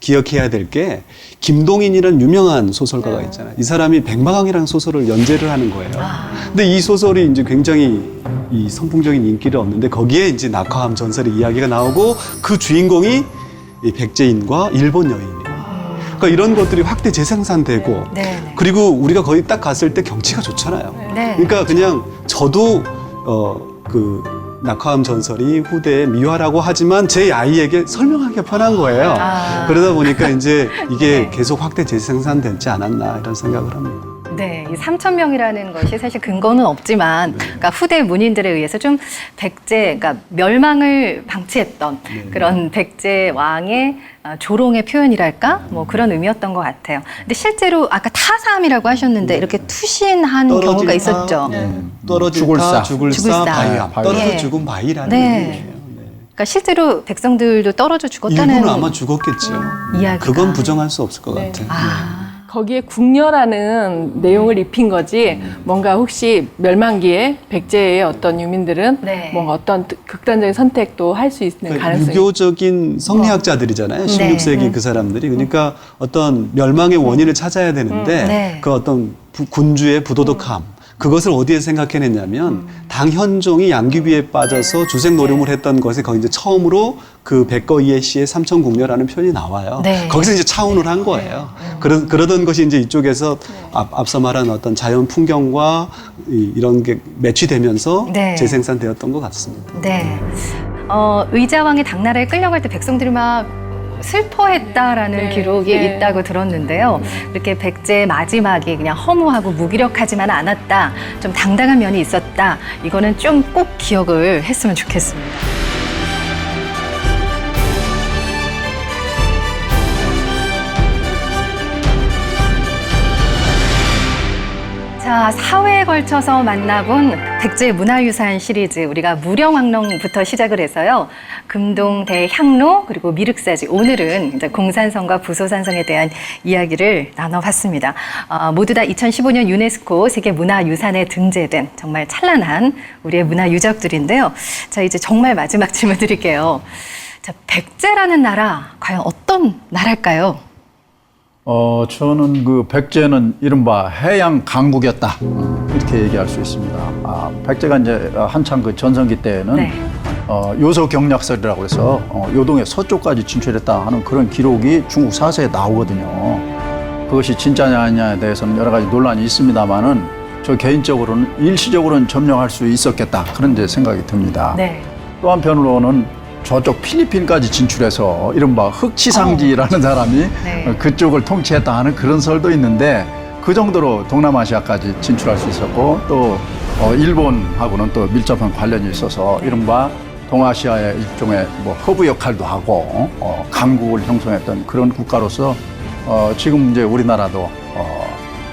Speaker 6: 기억해야 될 게 김동인이라는 유명한 소설가가 있잖아요. 이 사람이 백마강이라는 소설을 연재를 하는 거예요. 근데 이 소설이 이제 굉장히 이 선풍적인 인기를 얻는데 거기에 이제 낙화암 전설의 이야기가 나오고 그 주인공이 이 백제인과 일본 여인이에요. 그러니까 이런 것들이 확대 재생산되고
Speaker 1: 네.
Speaker 6: 그리고 우리가 거기 딱 갔을 때 경치가 좋잖아요.
Speaker 1: 네.
Speaker 6: 그러니까 그냥 저도 그 낙화암 전설이 후대의 미화라고 하지만 제 아이에게 설명하기가 편한 거예요. 그러다 보니까 이제 이게
Speaker 1: 네.
Speaker 6: 계속 확대 재생산되지 않았나 이런 생각을 합니다.
Speaker 1: 네, 이 3,000명이라는 것이 사실 근거는 없지만, 그러니까 후대 문인들에 의해서 좀 그러니까 멸망을 방치했던 그런 백제 왕의 조롱의 표현이랄까, 뭐 그런 의미였던 것 같아요. 근데 실제로 아까 타사암이라고 하셨는데 이렇게 투신한 경우가 있었죠.
Speaker 6: 떨어질
Speaker 4: 죽을
Speaker 6: 타,
Speaker 4: 사.
Speaker 6: 죽을
Speaker 1: 죽을
Speaker 6: 사,
Speaker 1: 사.
Speaker 6: 바위암.
Speaker 4: 바위암.
Speaker 6: 떨어져
Speaker 1: 네.
Speaker 6: 죽은 바위라는
Speaker 1: 네.
Speaker 6: 의미예요. 네.
Speaker 1: 그러니까 실제로 백성들도 떨어져 죽었다는
Speaker 6: 일부는 아마 죽었겠죠.
Speaker 1: 이야기가.
Speaker 6: 그건 부정할 수 없을 것 같아요.
Speaker 3: 거기에 궁녀라는 내용을 입힌 거지 뭔가 혹시 멸망기에 백제의 어떤 유민들은
Speaker 1: 네.
Speaker 3: 뭔가 어떤 극단적인 선택도 할 수 있는
Speaker 6: 그러니까
Speaker 3: 가능성이
Speaker 6: 유교적인 성리학자들이잖아요. 16세기 그 사람들이. 그러니까 어떤 멸망의 원인을 찾아야 되는데
Speaker 1: 네.
Speaker 6: 그 어떤 군주의 부도덕함 그것을 어디에 생각해냈냐면 당현종이 양귀비에 빠져서 주색노름을 했던 것에 거기 이제 처음으로 그 백거이의 시에 삼천궁녀라는 표현이 나와요.
Speaker 1: 네.
Speaker 6: 거기서 이제 차원을 한 거예요. 그러던 것이 이제 이쪽에서 앞서 말한 어떤 자연 풍경과 이런 게 매치되면서
Speaker 1: 네.
Speaker 6: 재생산되었던 것 같습니다.
Speaker 1: 네. 의자왕이 당나라에 끌려갈 때 백성들이 막 슬퍼했다라는
Speaker 3: 네,
Speaker 1: 기록이
Speaker 3: 네.
Speaker 1: 있다고 들었는데요. 이렇게 백제의 마지막이 그냥 허무하고 무기력하지만 않았다. 좀 당당한 면이 있었다. 이거는 좀 꼭 기억을 했으면 좋겠습니다. 자, 사회에 걸쳐서 만나본 백제 문화유산 시리즈 우리가 무령왕릉부터 시작을 해서요. 금동 대향로 그리고 미륵사지 오늘은 이제 공산성과 부소산성에 대한 이야기를 나눠봤습니다. 모두 다 2015년 유네스코 세계문화유산에 등재된 정말 찬란한 우리의 문화유적들인데요. 자, 이제 정말 마지막 질문 드릴게요. 자, 백제라는 나라 과연 어떤 나라일까요?
Speaker 4: 저는 그 백제는 이른바 해양 강국이었다. 이렇게 얘기할 수 있습니다. 백제가 이제 한창 그 전성기 때에는
Speaker 1: 네.
Speaker 4: 요소 경략설이라고 해서 요동의 서쪽까지 진출했다 하는 그런 기록이 중국 사서에 나오거든요. 그것이 진짜냐 아니냐에 대해서는 여러 가지 논란이 있습니다만은 저 개인적으로는 일시적으로는 점령할 수 있었겠다 그런 이제 생각이 듭니다.
Speaker 1: 네.
Speaker 4: 또 한편으로는 저쪽 필리핀까지 진출해서 이른바 흑치상지라는 사람이
Speaker 1: 네.
Speaker 4: 그쪽을 통치했다 하는 그런 설도 있는데 그 정도로 동남아시아까지 진출할 수 있었고 또 일본하고는 또 밀접한 관련이 있어서 이른바 동아시아의 일종의 뭐 허브 역할도 하고 강국을 형성했던 그런 국가로서 지금 이제 우리나라도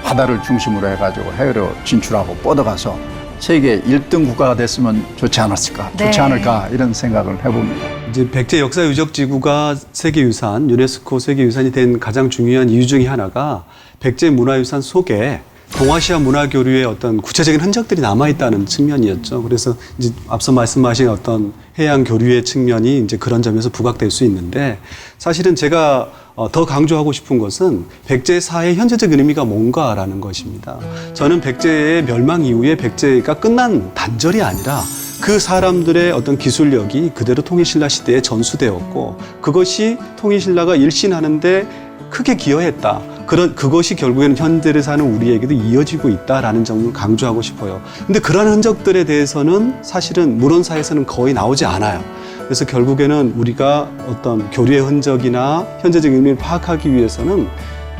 Speaker 4: 바다를 중심으로 해가지고 해외로 진출하고 뻗어가서 세계 1등 국가가 됐으면 좋지 않았을까,
Speaker 1: 네.
Speaker 4: 좋지 않을까 이런 생각을 해봅니다.
Speaker 6: 이제 백제 역사 유적 지구가 세계유산, 유네스코 세계유산이 된 가장 중요한 이유 중에 하나가 백제 문화유산 속에 동아시아 문화 교류의 어떤 구체적인 흔적들이 남아 있다는 측면이었죠. 그래서 이제 앞서 말씀하신 어떤 해양 교류의 측면이 이제 그런 점에서 부각될 수 있는데 사실은 제가 더 강조하고 싶은 것은 백제 사의 현재적 의미가 뭔가라는 것입니다. 저는 백제의 멸망 이후에 백제가 끝난 단절이 아니라 그 사람들의 어떤 기술력이 그대로 통일신라 시대에 전수되었고 그것이 통일신라가 일신하는데 크게 기여했다. 그것이 결국에는 현대를 사는 우리에게도 이어지고 있다라는 점을 강조하고 싶어요. 근데 그런 흔적들에 대해서는 사실은 물원사에서는 거의 나오지 않아요. 그래서 결국에는 우리가 어떤 교류의 흔적이나 현재적 의미를 파악하기 위해서는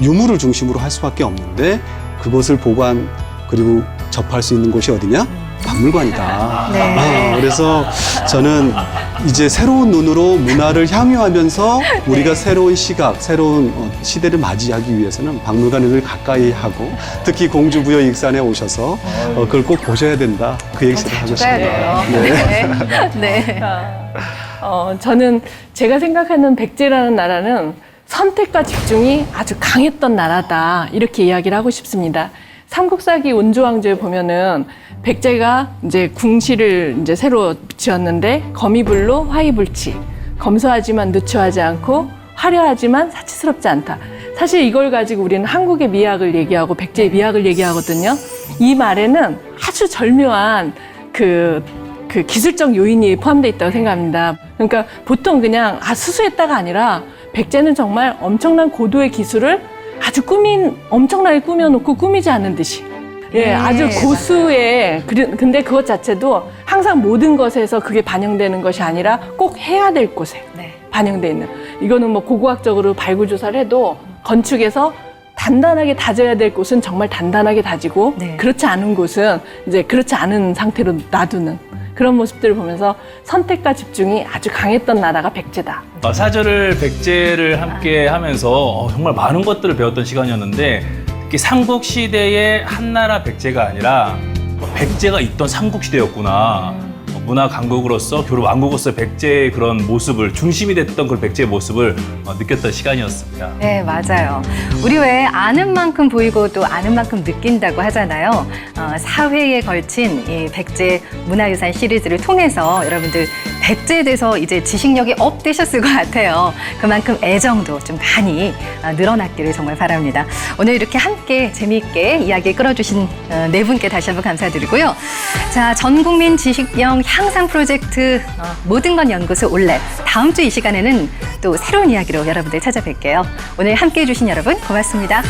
Speaker 6: 유물을 중심으로 할 수밖에 없는데 그것을 보관 그리고 접할 수 있는 곳이 어디냐? 박물관이다.
Speaker 1: 네.
Speaker 6: 그래서 저는 이제 새로운 눈으로 문화를 향유하면서 우리가 새로운 시각, 새로운 시대를 맞이하기 위해서는 박물관을 가까이 하고 특히 공주부여 익산에 오셔서 그걸 꼭 보셔야 된다. 그 얘기를 하고
Speaker 1: 가야
Speaker 6: 싶습니다.
Speaker 1: 돼요. 네.
Speaker 3: 저는 제가 생각하는 백제라는 나라는 선택과 집중이 아주 강했던 나라다. 이렇게 이야기를 하고 싶습니다. 삼국사기 온조왕조에 보면은 백제가 이제 궁시를 이제 새로 지었는데 거미불로 화이불치, 검소하지만 누추하지 않고 화려하지만 사치스럽지 않다. 사실 이걸 가지고 우리는 한국의 미학을 얘기하고 백제의 미학을 얘기하거든요. 이 말에는 아주 절묘한 그 기술적 요인이 포함되어 있다고 생각합니다. 그러니까 보통 그냥 수수했다가 아니라 백제는 정말 엄청난 고도의 기술을 아주 엄청나게 꾸며놓고 꾸미지 않는 듯이. 예, 아주 고수의, 근데 그것 자체도 항상 모든 것에서 그게 반영되는 것이 아니라 꼭 해야 될 곳에 반영되어 있는. 이거는 뭐 고고학적으로 발굴조사를 해도 건축에서 단단하게 다져야 될 곳은 정말 단단하게 다지고 그렇지 않은 곳은 이제 그렇지 않은 상태로 놔두는 그런 모습들을 보면서 선택과 집중이 아주 강했던 나라가 백제다.
Speaker 2: 사절을 백제를 함께 하면서 정말 많은 것들을 배웠던 시간이었는데 특히 삼국시대의 한나라 백제가 아니라 백제가 있던 삼국시대였구나. 문화 강국으로서 교류 왕국으로서 백제의 그런 모습을 중심이 됐던 그 백제의 모습을 느꼈던 시간이었습니다.
Speaker 1: 네, 맞아요. 우리 왜 아는 만큼 보이고 또 아는 만큼 느낀다고 하잖아요. 4회에 걸친 이 백제 문화유산 시리즈를 통해서 여러분들 백제에 대해서 이제 지식력이 업되셨을 것 같아요. 그만큼 애정도 좀 많이 늘어났기를 정말 바랍니다. 오늘 이렇게 함께 재미있게 이야기 끌어주신 네 분께 다시 한번 감사드리고요. 자, 전국민 지식령 향상 프로젝트 모든 건 연구소 올랩. 다음 주 이 시간에는 또 새로운 이야기로 여러분들 찾아뵐게요. 오늘 함께해 주신 여러분 고맙습니다.